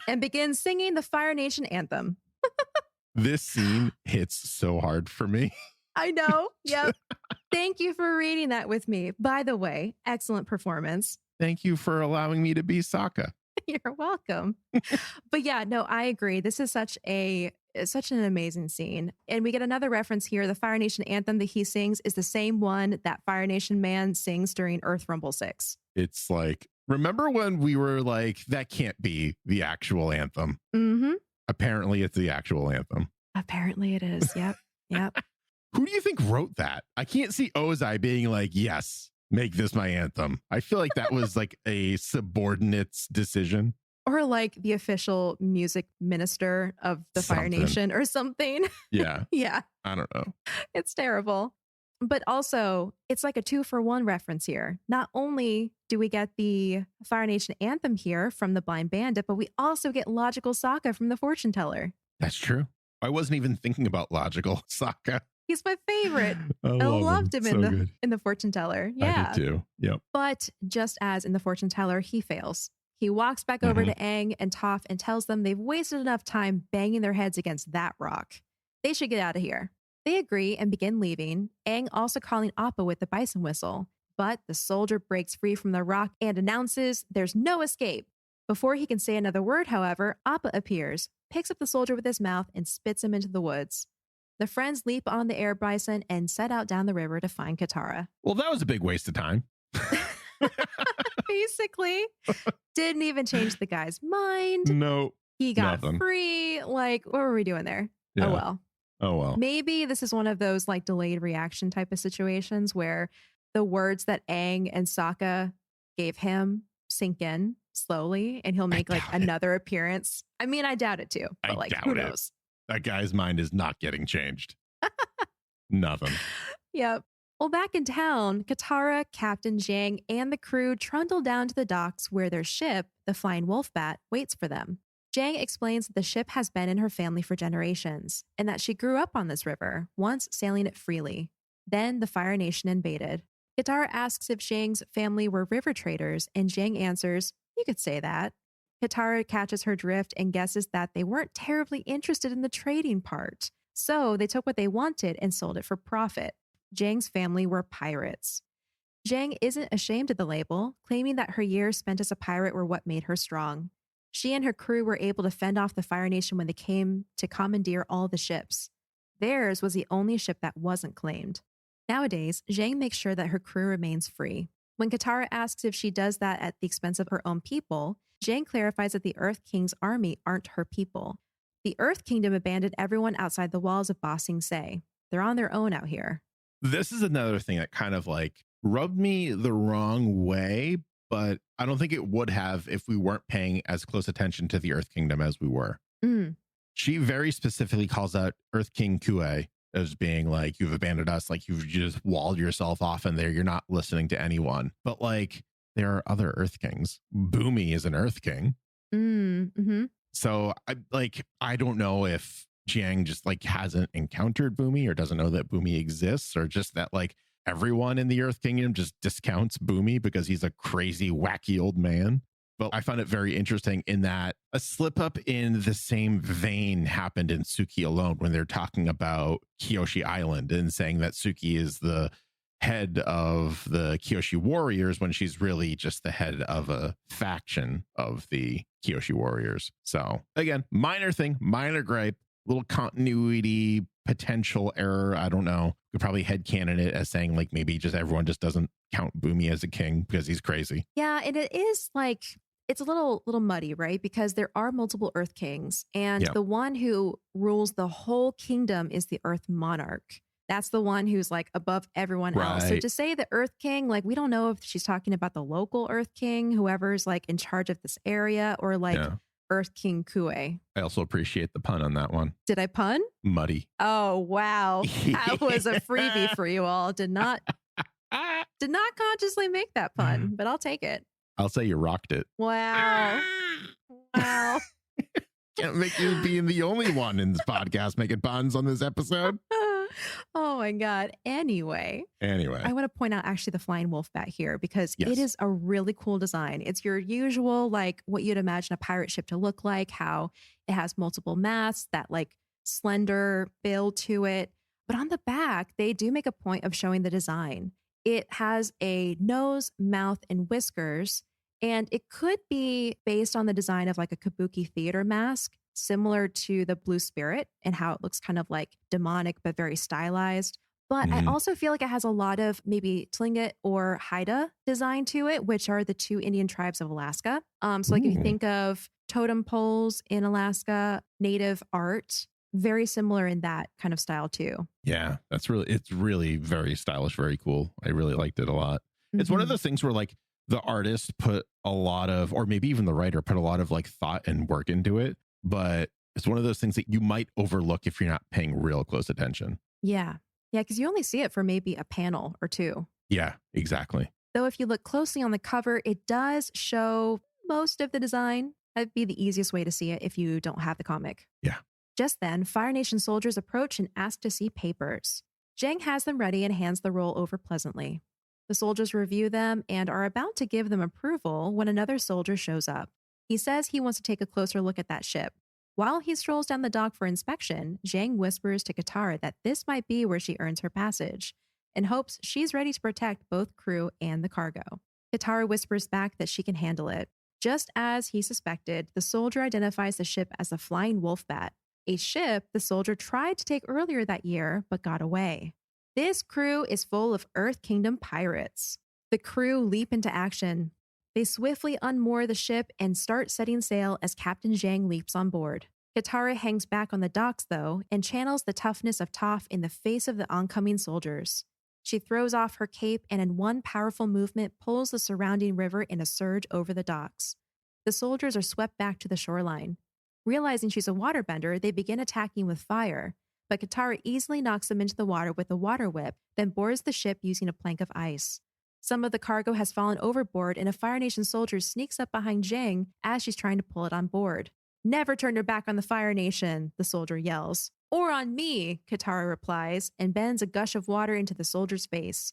and begins singing the Fire Nation anthem. This scene hits so hard for me. I know. Yep. Thank you for reading that with me. By the way, excellent performance. Thank you for allowing me to be Sokka. You're welcome. But yeah, no, I agree. This is such an amazing scene. And we get another reference here. The Fire Nation anthem that he sings is the same one that Fire Nation man sings during Earth Rumble 6. It's like, remember when we were like, that can't be the actual anthem? Mm-hmm. Apparently it's the actual anthem. Apparently it is. Yep. Yep. Who do you think wrote that? I can't see Ozai being like, yes, make this my anthem. I feel like that was like a subordinate's decision. Or like the official music minister of the Fire Nation or something. Yeah. Yeah. I don't know. It's terrible. But also, it's like a 2-for-1 reference here. Not only do we get the Fire Nation anthem here from the Blind Bandit, but we also get Logical Sokka from the Fortune Teller. That's true. I wasn't even thinking about Logical Sokka. He's my favorite. I loved him in the Fortune Teller. Yeah. I did too. Yep. But just as in the Fortune Teller, he fails. He walks back over to Aang and Toph and tells them they've wasted enough time banging their heads against that rock. They should get out of here. They agree and begin leaving, Aang also calling Appa with the bison whistle. But the soldier breaks free from the rock and announces there's no escape. Before he can say another word, however, Appa appears, picks up the soldier with his mouth, and spits him into the woods. The friends leap on the air bison and set out down the river to find Katara. Well, that was a big waste of time. Basically, didn't even change the guy's mind. No. He got free. Like, what were we doing there? Yeah. Oh, well. Oh, well. Maybe this is one of those like delayed reaction type of situations where the words that Aang and Sokka gave him sink in slowly and he'll make like another appearance. I mean, I doubt it too, but like, who knows? That guy's mind is not getting changed. Nothing. Yep. Well, back in town, Katara, Captain Zhang, and the crew trundle down to the docks where their ship, the Flying Wolf Bat, waits for them. Zhang explains that the ship has been in her family for generations and that she grew up on this river, once sailing it freely. Then the Fire Nation invaded. Katara asks if Zhang's family were river traders, and Zhang answers, "You could say that." Katara catches her drift and guesses that they weren't terribly interested in the trading part. So they took what they wanted and sold it for profit. Zhang's family were pirates. Zhang isn't ashamed of the label, claiming that her years spent as a pirate were what made her strong. She and her crew were able to fend off the Fire Nation when they came to commandeer all the ships. Theirs was the only ship that wasn't claimed. Nowadays, Zhang makes sure that her crew remains free. When Katara asks if she does that at the expense of her own people, Zhang clarifies that the Earth King's army aren't her people. The Earth Kingdom abandoned everyone outside the walls of Ba Sing Se. They're on their own out here. This is another thing that kind of like rubbed me the wrong way, but I don't think it would have if we weren't paying as close attention to the Earth Kingdom as we were. She very specifically calls out Earth King Kue as being like, you've abandoned us, like you've just walled yourself off in there. You're not listening to anyone. But like, there are other Earth Kings. Boomy is an Earth King. So I don't know if Jiang just like hasn't encountered Boomy or doesn't know that Boomy exists, or just that like everyone in the Earth Kingdom just discounts Boomy because he's a crazy, wacky old man. But I found it very interesting in that a slip up in the same vein happened in Suki alone when they're talking about Kyoshi Island and saying that Suki is the head of the Kyoshi warriors when she's really just the head of a faction of the Kyoshi warriors. So again, minor thing, minor gripe, little continuity potential error. I don't know. Could probably headcanon it as saying like maybe just everyone just doesn't count Boomy as a king because he's crazy. Yeah, and it is like it's a little muddy, right? Because there are multiple Earth Kings, and the one who rules the whole kingdom is the Earth Monarch. That's the one who's like above everyone else. So to say the Earth King, like we don't know if she's talking about the local Earth King, whoever's like in charge of this area, or like Earth King Kue. I also appreciate the pun on that one. Did I pun? Muddy. Oh, wow. That was a freebie for you all. Did not consciously make that pun, but I'll take it. I'll say you rocked it. Wow. Wow. Can't make you being the only one in this podcast making puns on this episode. Oh my God. Anyway, I want to point out actually the Flying Wolf Bat here because it is a really cool design. It's your usual, like what you'd imagine a pirate ship to look like, how it has multiple masts, that like slender bill to it. But on the back, they do make a point of showing the design. It has a nose, mouth, and whiskers, and it could be based on the design of like a kabuki theater mask, similar to the Blue Spirit and how it looks kind of like demonic but very stylized. But I Mhm. also feel like it has a lot of maybe Tlingit or Haida design to it, which are the two Indian tribes of Alaska. So like if you Ooh. think of totem poles in Alaska, native art, very similar in that kind of style too. Yeah, it's really very stylish, very cool. I really liked it a lot. It's one of Hmm. those things where like the artist put a lot of, or maybe even the writer put a lot of like thought and work into it, but it's one of those things that you might overlook if you're not paying real close attention. Yeah. Yeah, because you only see it for maybe a panel or two. Yeah, exactly. Though if you look closely on the cover, it does show most of the design. That'd be the easiest way to see it if you don't have the comic. Yeah. Just then, Fire Nation soldiers approach and ask to see papers. Zhang has them ready and hands the roll over pleasantly. The soldiers review them and are about to give them approval when another soldier shows up. He says he wants to take a closer look at that ship. While he strolls down the dock for inspection, Zhang whispers to Katara that this might be where she earns her passage and hopes she's ready to protect both crew and the cargo. Katara whispers back that she can handle it. Just as he suspected, the soldier identifies the ship as the Flying Wolf Bat, a ship the soldier tried to take earlier that year but got away. This crew is full of Earth Kingdom pirates. The crew leap into action. They swiftly unmoor the ship and start setting sail as Captain Zhang leaps on board. Katara hangs back on the docks, though, and channels the toughness of Toph in the face of the oncoming soldiers. She throws off her cape and in one powerful movement pulls the surrounding river in a surge over the docks. The soldiers are swept back to the shoreline. Realizing she's a waterbender, they begin attacking with fire, but Katara easily knocks them into the water with a water whip, then boards the ship using a plank of ice. Some of the cargo has fallen overboard, and a Fire Nation soldier sneaks up behind Zhang as she's trying to pull it on board. Never turn your back on the Fire Nation, the soldier yells. Or on me, Katara replies, and bends a gush of water into the soldier's face.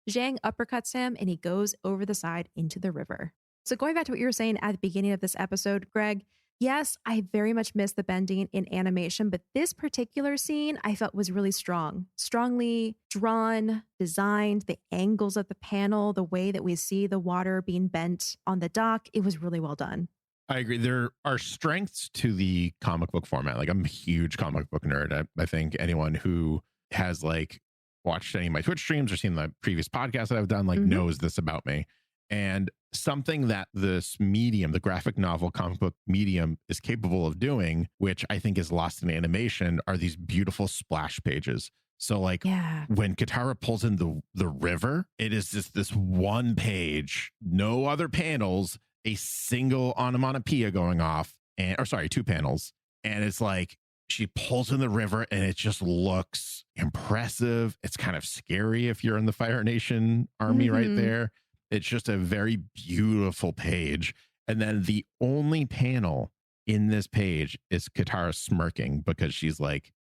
Zhang uppercuts him, and he goes over the side into the river. So going back to what you were saying at the beginning of this episode, Greg, yes, I very much miss the bending in animation, but this particular scene I felt was really strong, strongly drawn, designed, the angles of the panel, the way that we see the water being bent on the dock. It was really well done. I agree. There are strengths to the comic book format. Like I'm a huge comic book nerd. I think anyone who has like watched any of my Twitch streams or seen the previous podcasts that I've done, like knows this about me. And something that this medium, the graphic novel comic book medium is capable of doing, which I think is lost in animation, are these beautiful splash pages. So like when Katara pulls in the river, it is just this one page, no other panels, a single onomatopoeia going off, and or sorry, two panels. And it's like she pulls in the river and it just looks impressive. It's kind of scary if you're in the Fire Nation army right there. It's just a very beautiful page. And then the only panel in this page is Katara smirking because she's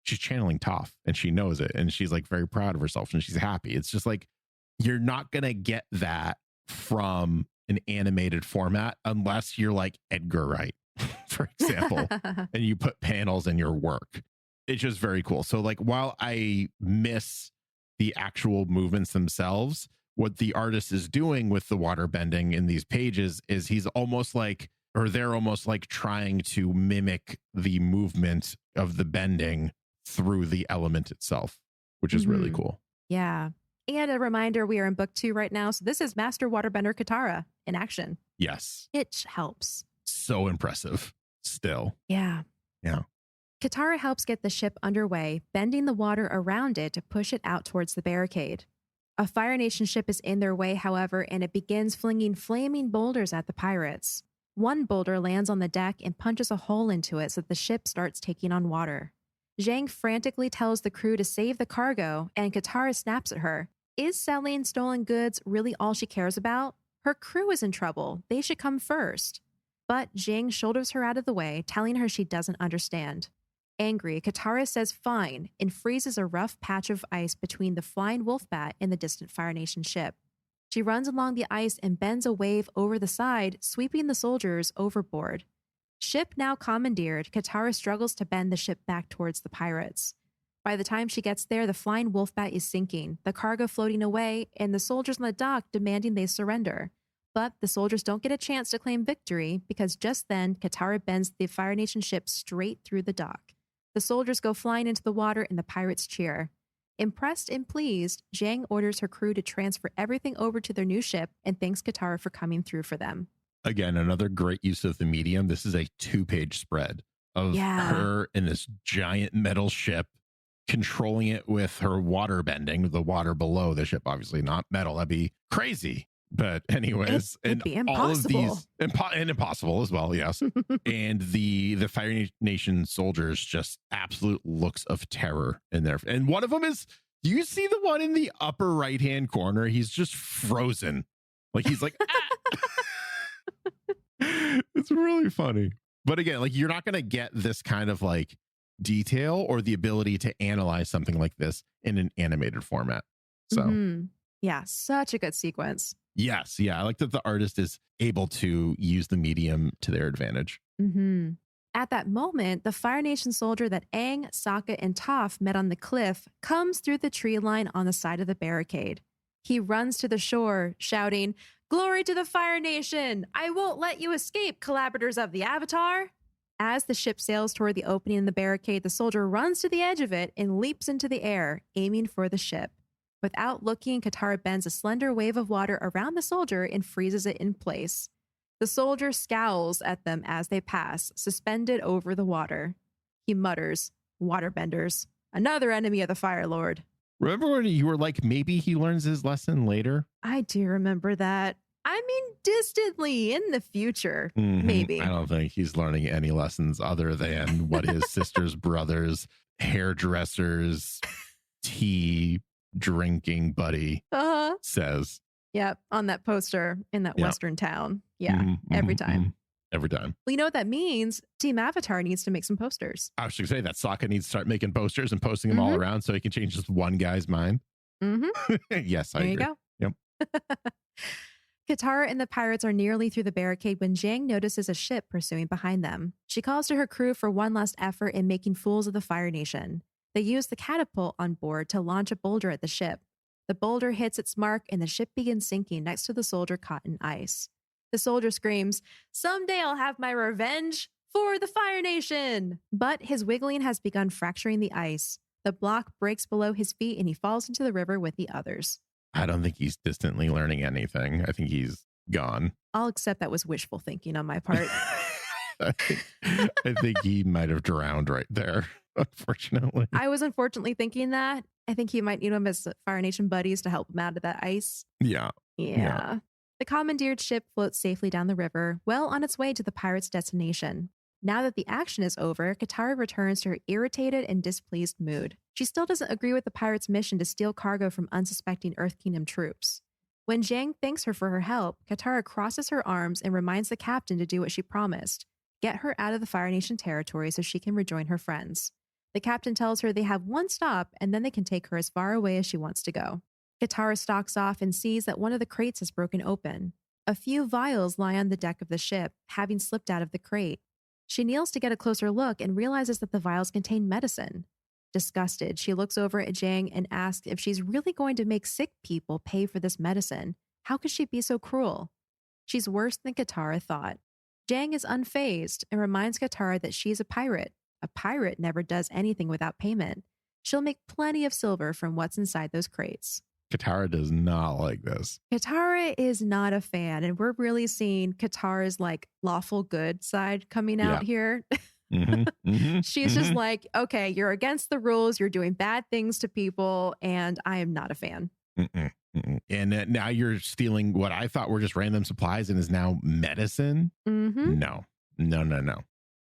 channeling Toph and she knows it. And she's like very proud of herself and she's happy. It's just like, you're not going to get that from an animated format unless you're like Edgar Wright, for example, and you put panels in your work. It's just very cool. So like, while I miss the actual movements themselves, what the artist is doing with the water bending in these pages is they're almost like trying to mimic the movement of the bending through the element itself, which is really cool. Yeah. And a reminder, we are in book 2 right now. So this is Master Waterbender Katara in action. Yes. It helps. So impressive still. Yeah. Yeah. Katara helps get the ship underway, bending the water around it to push it out towards the barricade. A Fire Nation ship is in their way, however, and it begins flinging flaming boulders at the pirates. One boulder lands on the deck and punches a hole into it so that the ship starts taking on water. Zhang frantically tells the crew to save the cargo, and Katara snaps at her. Is selling stolen goods really all she cares about? Her crew is in trouble. They should come first. But Zhang shoulders her out of the way, telling her she doesn't understand. Angry, Katara says fine and freezes a rough patch of ice between the flying wolf bat and the distant Fire Nation ship. She runs along the ice and bends a wave over the side, sweeping the soldiers overboard. Ship now commandeered, Katara struggles to bend the ship back towards the pirates. By the time she gets there, the flying wolf bat is sinking, the cargo floating away, and the soldiers on the dock demanding they surrender. But the soldiers don't get a chance to claim victory because just then, Katara bends the Fire Nation ship straight through the dock. The soldiers go flying into the water and the pirates cheer. Impressed and pleased, Zhang orders her crew to transfer everything over to their new ship and thanks Katara for coming through for them. Again, another great use of the medium. This is a 2-page spread of her in this giant metal ship, controlling it with her water bending, the water below the ship, obviously not metal. That'd be crazy. But anyways, it'd be impossible. All of these and impossible as well. Yes. And the Fire Nation soldiers, just absolute looks of terror in there. And one of them is, do you see the one in the upper right-hand corner? He's just frozen. Like he's like, ah! It's really funny. But again, like you're not going to get this kind of like detail or the ability to analyze something like this in an animated format. So yeah, such a good sequence. Yes. Yeah. I like that the artist is able to use the medium to their advantage. At that moment, the Fire Nation soldier that Aang, Sokka, and Toph met on the cliff comes through the tree line on the side of the barricade. He runs to the shore, shouting, "Glory to the Fire Nation! I won't let you escape, collaborators of the Avatar!" As the ship sails toward the opening in the barricade, the soldier runs to the edge of it and leaps into the air, aiming for the ship. Without looking, Katara bends a slender wave of water around the soldier and freezes it in place. The soldier scowls at them as they pass, suspended over the water. He mutters, "Waterbenders, another enemy of the Fire Lord." Remember when you were like, maybe he learns his lesson later? I do remember that. I mean, distantly in the future, maybe. I don't think he's learning any lessons other than what his sister's brother's hairdresser's tea drinking buddy says. Yep, on that poster in that Western town. Yeah, every time. Every time. Well, you know what that means? Team Avatar needs to make some posters. I was going to say that Sokka needs to start making posters and posting them all around so he can change just one guy's mind. Yes, I agree. There you go. Yep. Katara and the pirates are nearly through the barricade when Zhang notices a ship pursuing behind them. She calls to her crew for one last effort in making fools of the Fire Nation. They use the catapult on board to launch a boulder at the ship. The boulder hits its mark and the ship begins sinking next to the soldier caught in ice. The soldier screams, "Someday I'll have my revenge for the Fire Nation!" But his wiggling has begun fracturing the ice. The block breaks below his feet and he falls into the river with the others. I don't think he's distantly learning anything. I think he's gone. I'll accept that was wishful thinking on my part. I think he might have drowned right there, unfortunately. I was unfortunately thinking that. I think he might need him as Fire Nation buddies to help him out of that ice. Yeah. The commandeered ship floats safely down the river, well on its way to the pirates' destination. Now that the action is over, Katara returns to her irritated and displeased mood. She still doesn't agree with the pirates' mission to steal cargo from unsuspecting Earth Kingdom troops. When Zhang thanks her for her help, Katara crosses her arms and reminds the captain to do what she promised. Get her out of the Fire Nation territory so she can rejoin her friends. The captain tells her they have one stop and then they can take her as far away as she wants to go. Katara stalks off and sees that one of the crates is broken open. A few vials lie on the deck of the ship, having slipped out of the crate. She kneels to get a closer look and realizes that the vials contain medicine. Disgusted, she looks over at Zhang and asks if she's really going to make sick people pay for this medicine. How could she be so cruel? She's worse than Katara thought. Zhang is unfazed and reminds Katara that she's a pirate. A pirate never does anything without payment. She'll make plenty of silver from what's inside those crates. Katara does not like this. Katara is not a fan, and we're really seeing Katara's like lawful good side coming out here. She's just like, okay, you're against the rules, you're doing bad things to people, and I am not a fan. And now you're stealing what I thought were just random supplies and is now medicine? No.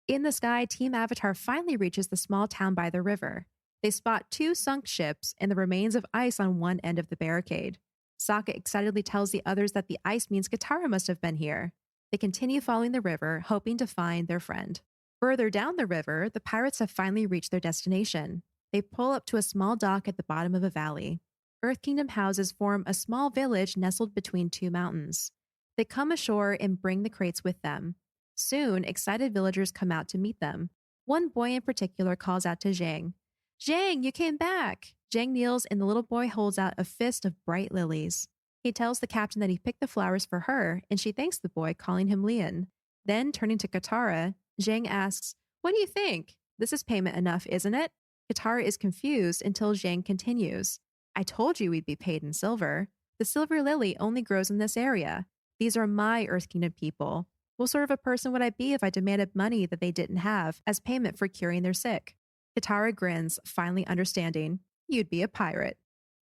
In the sky, Team Avatar finally reaches the small town by the river. They spot two sunk ships and the remains of ice on one end of the barricade. Sokka excitedly tells the others that the ice means Katara must have been here. They continue following the river, hoping to find their friend. Further down the river, the pirates have finally reached their destination. They pull up to a small dock at the bottom of a valley. Earth Kingdom houses form a small village nestled between two mountains. They come ashore and bring the crates with them. Soon, excited villagers come out to meet them. One boy in particular calls out to Zhang, Zhang, you came back. Zhang kneels and the little boy holds out a fist of bright lilies. He tells the captain that he picked the flowers for her, and she thanks the boy, calling him Lian. Then, turning to Katara, Zhang asks, "What do you think? This is payment enough, isn't it?" Katara is confused until Zhang continues. "I told you we'd be paid in silver. The silver lily only grows in this area. These are my Earth Kingdom people. What sort of a person would I be if I demanded money that they didn't have as payment for curing their sick?" Katara grins, finally understanding. "You'd be a pirate."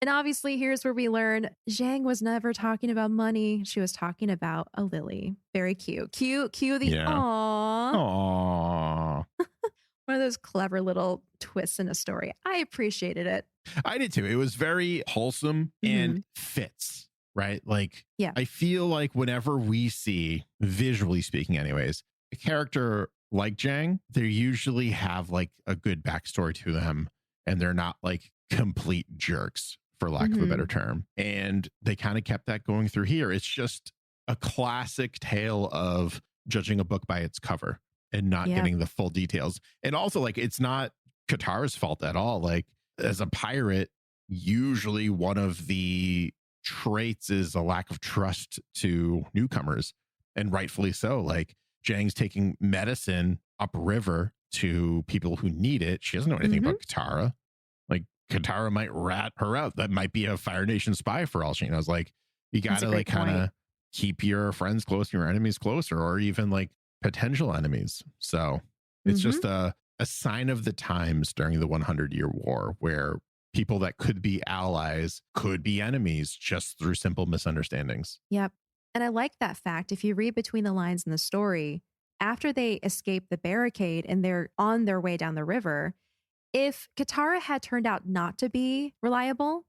And obviously, here's where we learn Zhang was never talking about money. She was talking about a lily. Very cute. Cue the aww. Aww. One of those clever little twists in a story. I appreciated it. I did too. It was very wholesome and fits, right? Like, yeah. I feel like whenever we see, visually speaking anyways, a character like Zhang, they usually have like a good backstory to them and they're not like complete jerks, for lack of a better term. And they kind of kept that going through here. It's just a classic tale of judging a book by its cover and not getting the full details. And also, like, it's not Katara's fault at all. Like, as a pirate, usually one of the traits is a lack of trust to newcomers, and rightfully so. Like, Zhang's taking medicine upriver to people who need it. She doesn't know anything about Katara. Like, Katara might rat her out. That might be a Fire Nation spy for all she knows. Like, you gotta like kind of keep your friends close, your enemies closer, or even like potential enemies. So it's just a sign of the times during the 100-year war where people that could be allies could be enemies just through simple misunderstandings. Yep. And I like that fact. If you read between the lines in the story, after they escape the barricade and they're on their way down the river, if Katara had turned out not to be reliable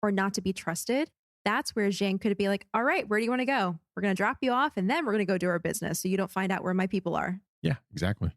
or not to be trusted, that's where Zhang could be like, "All right, where do you want to go? We're going to drop you off and then we're going to go do our business so you don't find out where my people are." Yeah, exactly.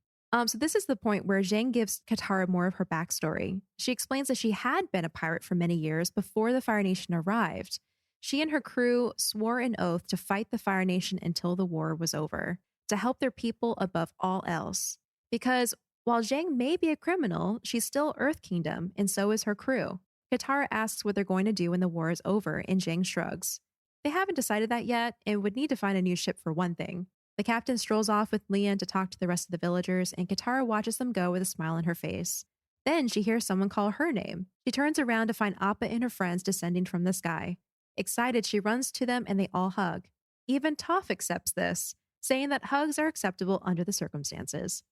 So this is the point where Zhang gives Katara more of her backstory. She explains that she had been a pirate for many years before the Fire Nation arrived. She and her crew swore an oath to fight the Fire Nation until the war was over, to help their people above all else. Because while Zhang may be a criminal, she's still Earth Kingdom, and so is her crew. Katara asks what they're going to do when the war is over, and Zhang shrugs. They haven't decided that yet, and would need to find a new ship for one thing. The captain strolls off with Lian to talk to the rest of the villagers, and Katara watches them go with a smile on her face. Then she hears someone call her name. She turns around to find Appa and her friends descending from the sky. Excited, she runs to them and they all hug. Even Toph accepts this, saying that hugs are acceptable under the circumstances.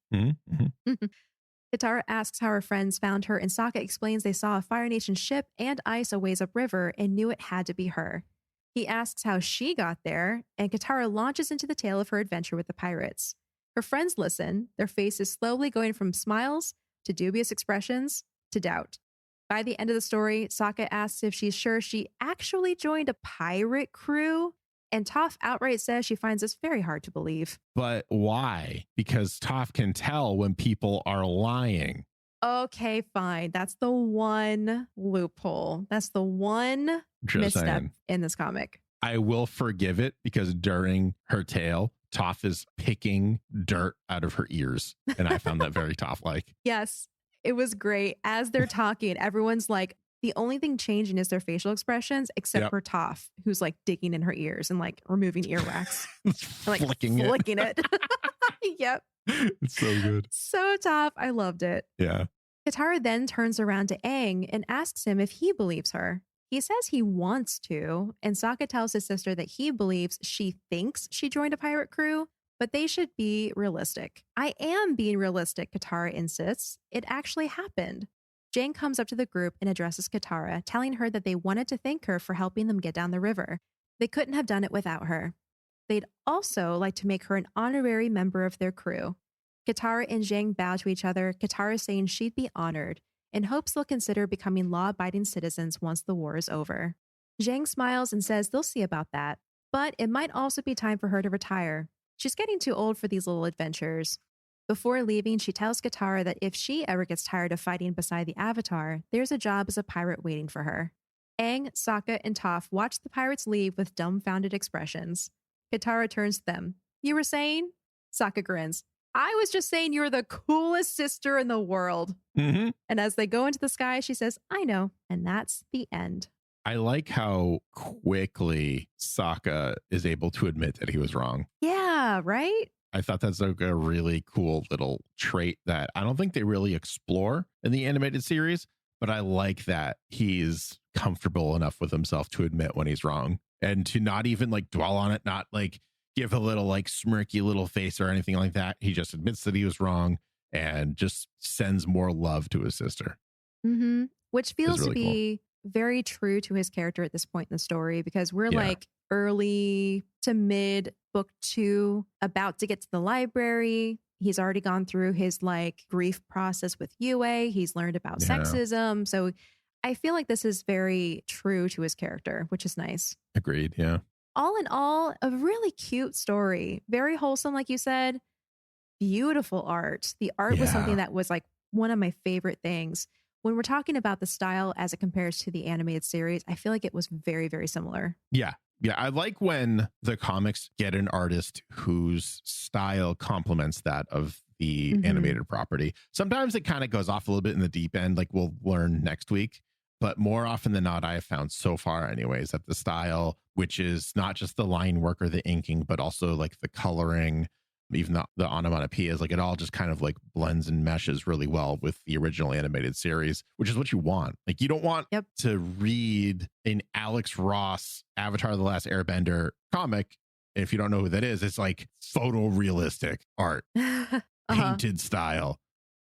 Katara asks how her friends found her, and Sokka explains they saw a Fire Nation ship and ice a ways upriver and knew it had to be her. He asks how she got there, and Katara launches into the tale of her adventure with the pirates. Her friends listen, their faces slowly going from smiles to dubious expressions to doubt. By the end of the story, Sokka asks if she's sure she actually joined a pirate crew, and Toph outright says she finds this very hard to believe. But why? Because Toph can tell when people are lying. Okay, fine. That's the one loophole. That's the one misstep in this comic. I will forgive it because during her tale, Toph is picking dirt out of her ears. And I found that very Toph-like. Yes, it was great. As they're talking, everyone's like, the only thing changing is their facial expressions, except for Toph, who's like digging in her ears and like removing earwax. Like flicking it. Yep. It's so good. So Toph. I loved it. Yeah. Katara then turns around to Aang and asks him if he believes her. He says he wants to, and Sokka tells his sister that he believes she thinks she joined a pirate crew, but they should be realistic. "I am being realistic," Katara insists. "It actually happened." Jane comes up to the group and addresses Katara, telling her that they wanted to thank her for helping them get down the river. They couldn't have done it without her. They'd also like to make her an honorary member of their crew. Katara and Zhang bow to each other, Katara saying she'd be honored, and hopes they'll consider becoming law-abiding citizens once the war is over. Zhang smiles and says they'll see about that, but it might also be time for her to retire. She's getting too old for these little adventures. Before leaving, she tells Katara that if she ever gets tired of fighting beside the Avatar, there's a job as a pirate waiting for her. Aang, Sokka, and Toph watch the pirates leave with dumbfounded expressions. Katara turns to them. "You were saying?" Sokka grins. I was just saying you're the coolest sister in the world. Mm-hmm. And as they go into the sky, she says, I know. And that's the end. I like how quickly Sokka is able to admit that he was wrong. Yeah, right? I thought that's like a really cool little trait that I don't think they really explore in the animated series, but I like that he's comfortable enough with himself to admit when he's wrong and to not even like dwell on it, not like give a little like smirky little face or anything like that. He just admits that he was wrong and just sends more love to his sister. Mm-hmm. Which feels really to be very true to his character at this point in the story, because we're like early to mid book 2, about to get to the library. He's already gone through his like grief process with Yue. He's learned about sexism. So I feel like this is very true to his character, which is nice. Agreed. Yeah. All in all, a really cute story. Very wholesome, like you said. Beautiful art. The art was something that was like one of my favorite things. When we're talking about the style as it compares to the animated series, I feel like it was very, very similar. Yeah. Yeah. I like when the comics get an artist whose style complements that of the animated property. Sometimes it kind of goes off a little bit in the deep end, like we'll learn next week. But more often than not, I have found so far anyways, that the style, which is not just the line work or the inking, but also like the coloring, even the onomatopoeias, like it all just kind of like blends and meshes really well with the original animated series, which is what you want. Like you don't want to read an Alex Ross Avatar: The Last Airbender comic. If you don't know who that is, it's like photorealistic art, painted style.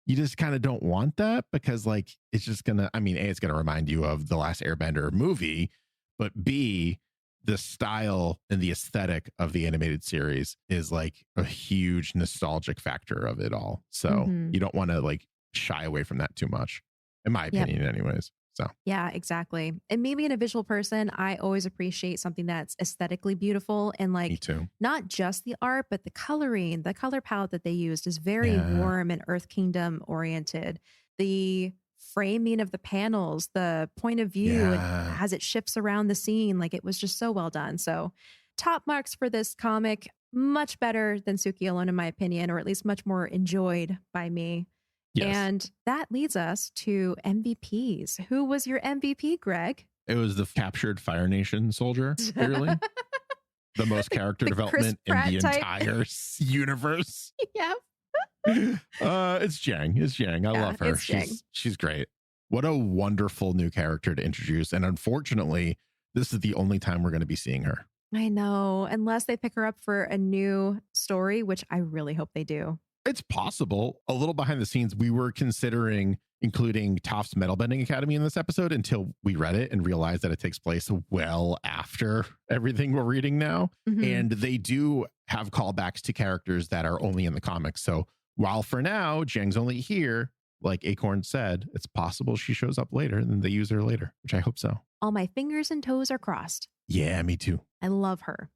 You just kind of don't want that because like it's just gonna, I mean, A, it's gonna remind you of the Last Airbender movie, but B, the style and the aesthetic of the animated series is like a huge nostalgic factor of it all. So you don't want to like shy away from that too much, in my opinion, anyways. So yeah, exactly. And maybe in a visual person, I always appreciate something that's aesthetically beautiful, and like me too. Not just the art, but the coloring, the color palette that they used is very warm and Earth Kingdom oriented. The framing of the panels, the point of view as it shifts around the scene, like it was just so well done. So top marks for this comic, much better than Suki alone in my opinion, or at least much more enjoyed by me. And that leads us to MVPs. Who was your MVP, Greg? It was the captured Fire Nation soldier, really. The most character development in the entire universe. Yeah. It's Jang. It's Jang. I love her. She's great. What a wonderful new character to introduce. And unfortunately, this is the only time we're going to be seeing her. I know, unless they pick her up for a new story, which I really hope they do. It's possible. A little behind the scenes, we were considering including Toph's Metal Bending Academy in this episode until we read it and realized that it takes place well after everything we're reading now. And they do have callbacks to characters that are only in the comics. So while for now, Jang's only here, like Acorn said, it's possible she shows up later and then they use her later, which I hope so. All my fingers and toes are crossed. Yeah, me too. I love her.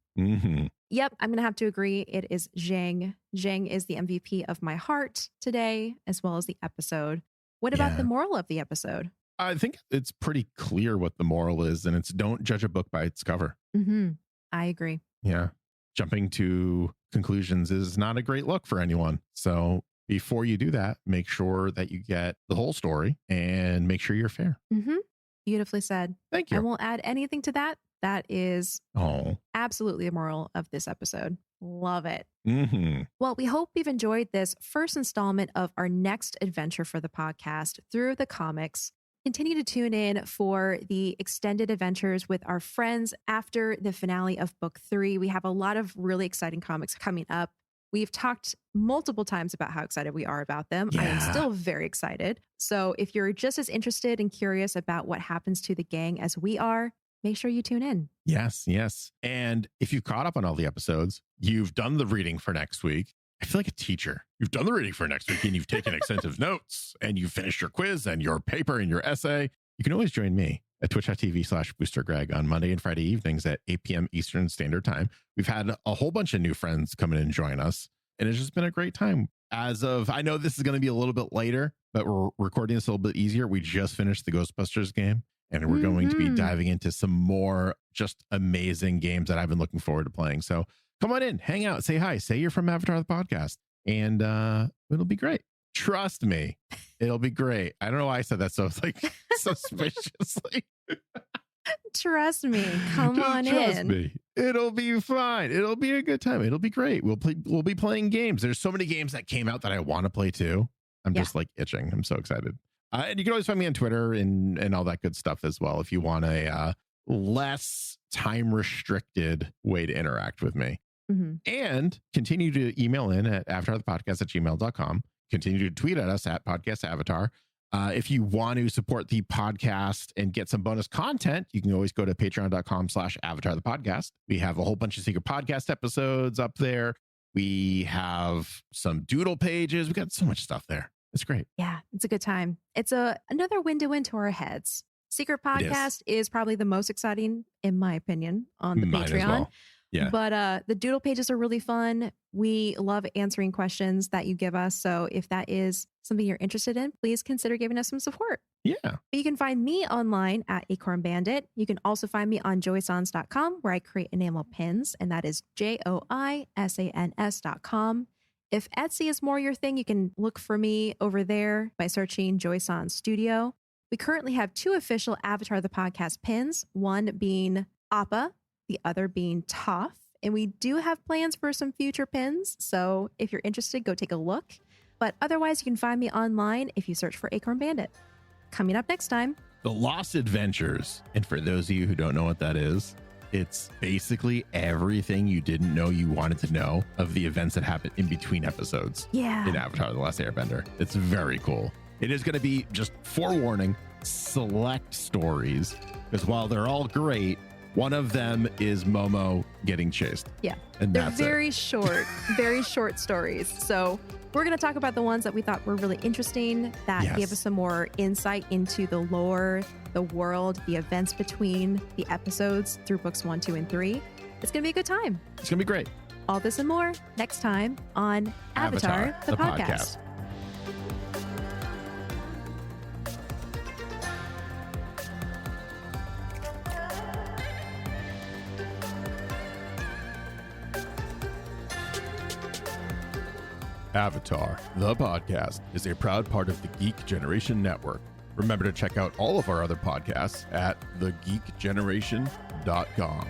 Yep, I'm going to have to agree. It is Zhang. Zhang is the MVP of my heart today, as well as the episode. What about the moral of the episode? I think it's pretty clear what the moral is, and it's don't judge a book by its cover. I agree. Yeah. Jumping to conclusions is not a great look for anyone. So before you do that, make sure that you get the whole story and make sure you're fair. Beautifully said. Thank you. I won't add anything to that. That is absolutely the moral of this episode. Love it. Well, we hope you've enjoyed this first installment of our next adventure for the podcast through the comics. Continue to tune in for the extended adventures with our friends after the finale of book 3. We have a lot of really exciting comics coming up. We've talked multiple times about how excited we are about them. I am still very excited. So if you're just as interested and curious about what happens to the gang as we are, make sure you tune in. Yes. And if you've caught up on all the episodes, you've done the reading for next week. I feel like a teacher. You've done the reading for next week and you've taken extensive notes and you've finished your quiz and your paper and your essay. You can always join me at twitch.tv/BoosterGreg on Monday and Friday evenings at 8 p.m. Eastern Standard Time. We've had a whole bunch of new friends come in and join us, and it's just been a great time. As of, I know this is going to be a little bit later, but we're recording this a little bit easier. We just finished the Ghostbusters game, and we're going to be diving into some more just amazing games that I've been looking forward to playing. So come on in, hang out, say hi, say you're from Avatar the Podcast, and it'll be great. Trust me, it'll be great. I don't know why I said that so like suspiciously. Trust me. Come on Trust in. me. It'll be fine. It'll be a good time. It'll be great. We'll be playing games. There's so many games that came out that I want to play too. I'm just like itching. I'm so excited. And you can always find me on Twitter and all that good stuff as well if you want a less time restricted way to interact with me. And continue to email in at avatarthepodcast@gmail.com. Continue to tweet at us at Podcast Avatar. If you want to support the podcast and get some bonus content, you can always go to patreon.com/avatarthepodcast. We have a whole bunch of secret podcast episodes up there. We have some doodle pages. We got so much stuff there. It's great. Yeah, it's a good time. It's another window into our heads. Secret podcast is probably the most exciting, in my opinion, on the Patreon. Well. Yeah. But the doodle pages are really fun. We love answering questions that you give us. So if that is something you're interested in, please consider giving us some support. Yeah. But you can find me online at Acorn Bandit. You can also find me on joysans.com where I create enamel pins, and that is JOISANS.com. If Etsy is more your thing, you can look for me over there by searching Joy Sans Studio. We currently have 2 official Avatar the Podcast pins, one being Appa, the other being Toph. And we do have plans for some future pins. So if you're interested, go take a look. But otherwise, you can find me online if you search for Acorn Bandit. Coming up next time, The Lost Adventures. And for those of you who don't know what that is, it's basically everything you didn't know you wanted to know of the events that happened in between episodes in Avatar The Last Airbender. It's very cool. It is going to be, just forewarning, select stories, because while they're all great, one of them is Momo getting chased. Yeah. And they're that's very short, very short stories. So we're going to talk about the ones that we thought were really interesting, that gave us some more insight into the lore, the world, the events between the episodes through books 1, 2, and 3. It's going to be a good time. It's going to be great. All this and more next time on Avatar the podcast. Avatar, the podcast, is a proud part of the Geek Generation Network. Remember to check out all of our other podcasts at thegeekgeneration.com.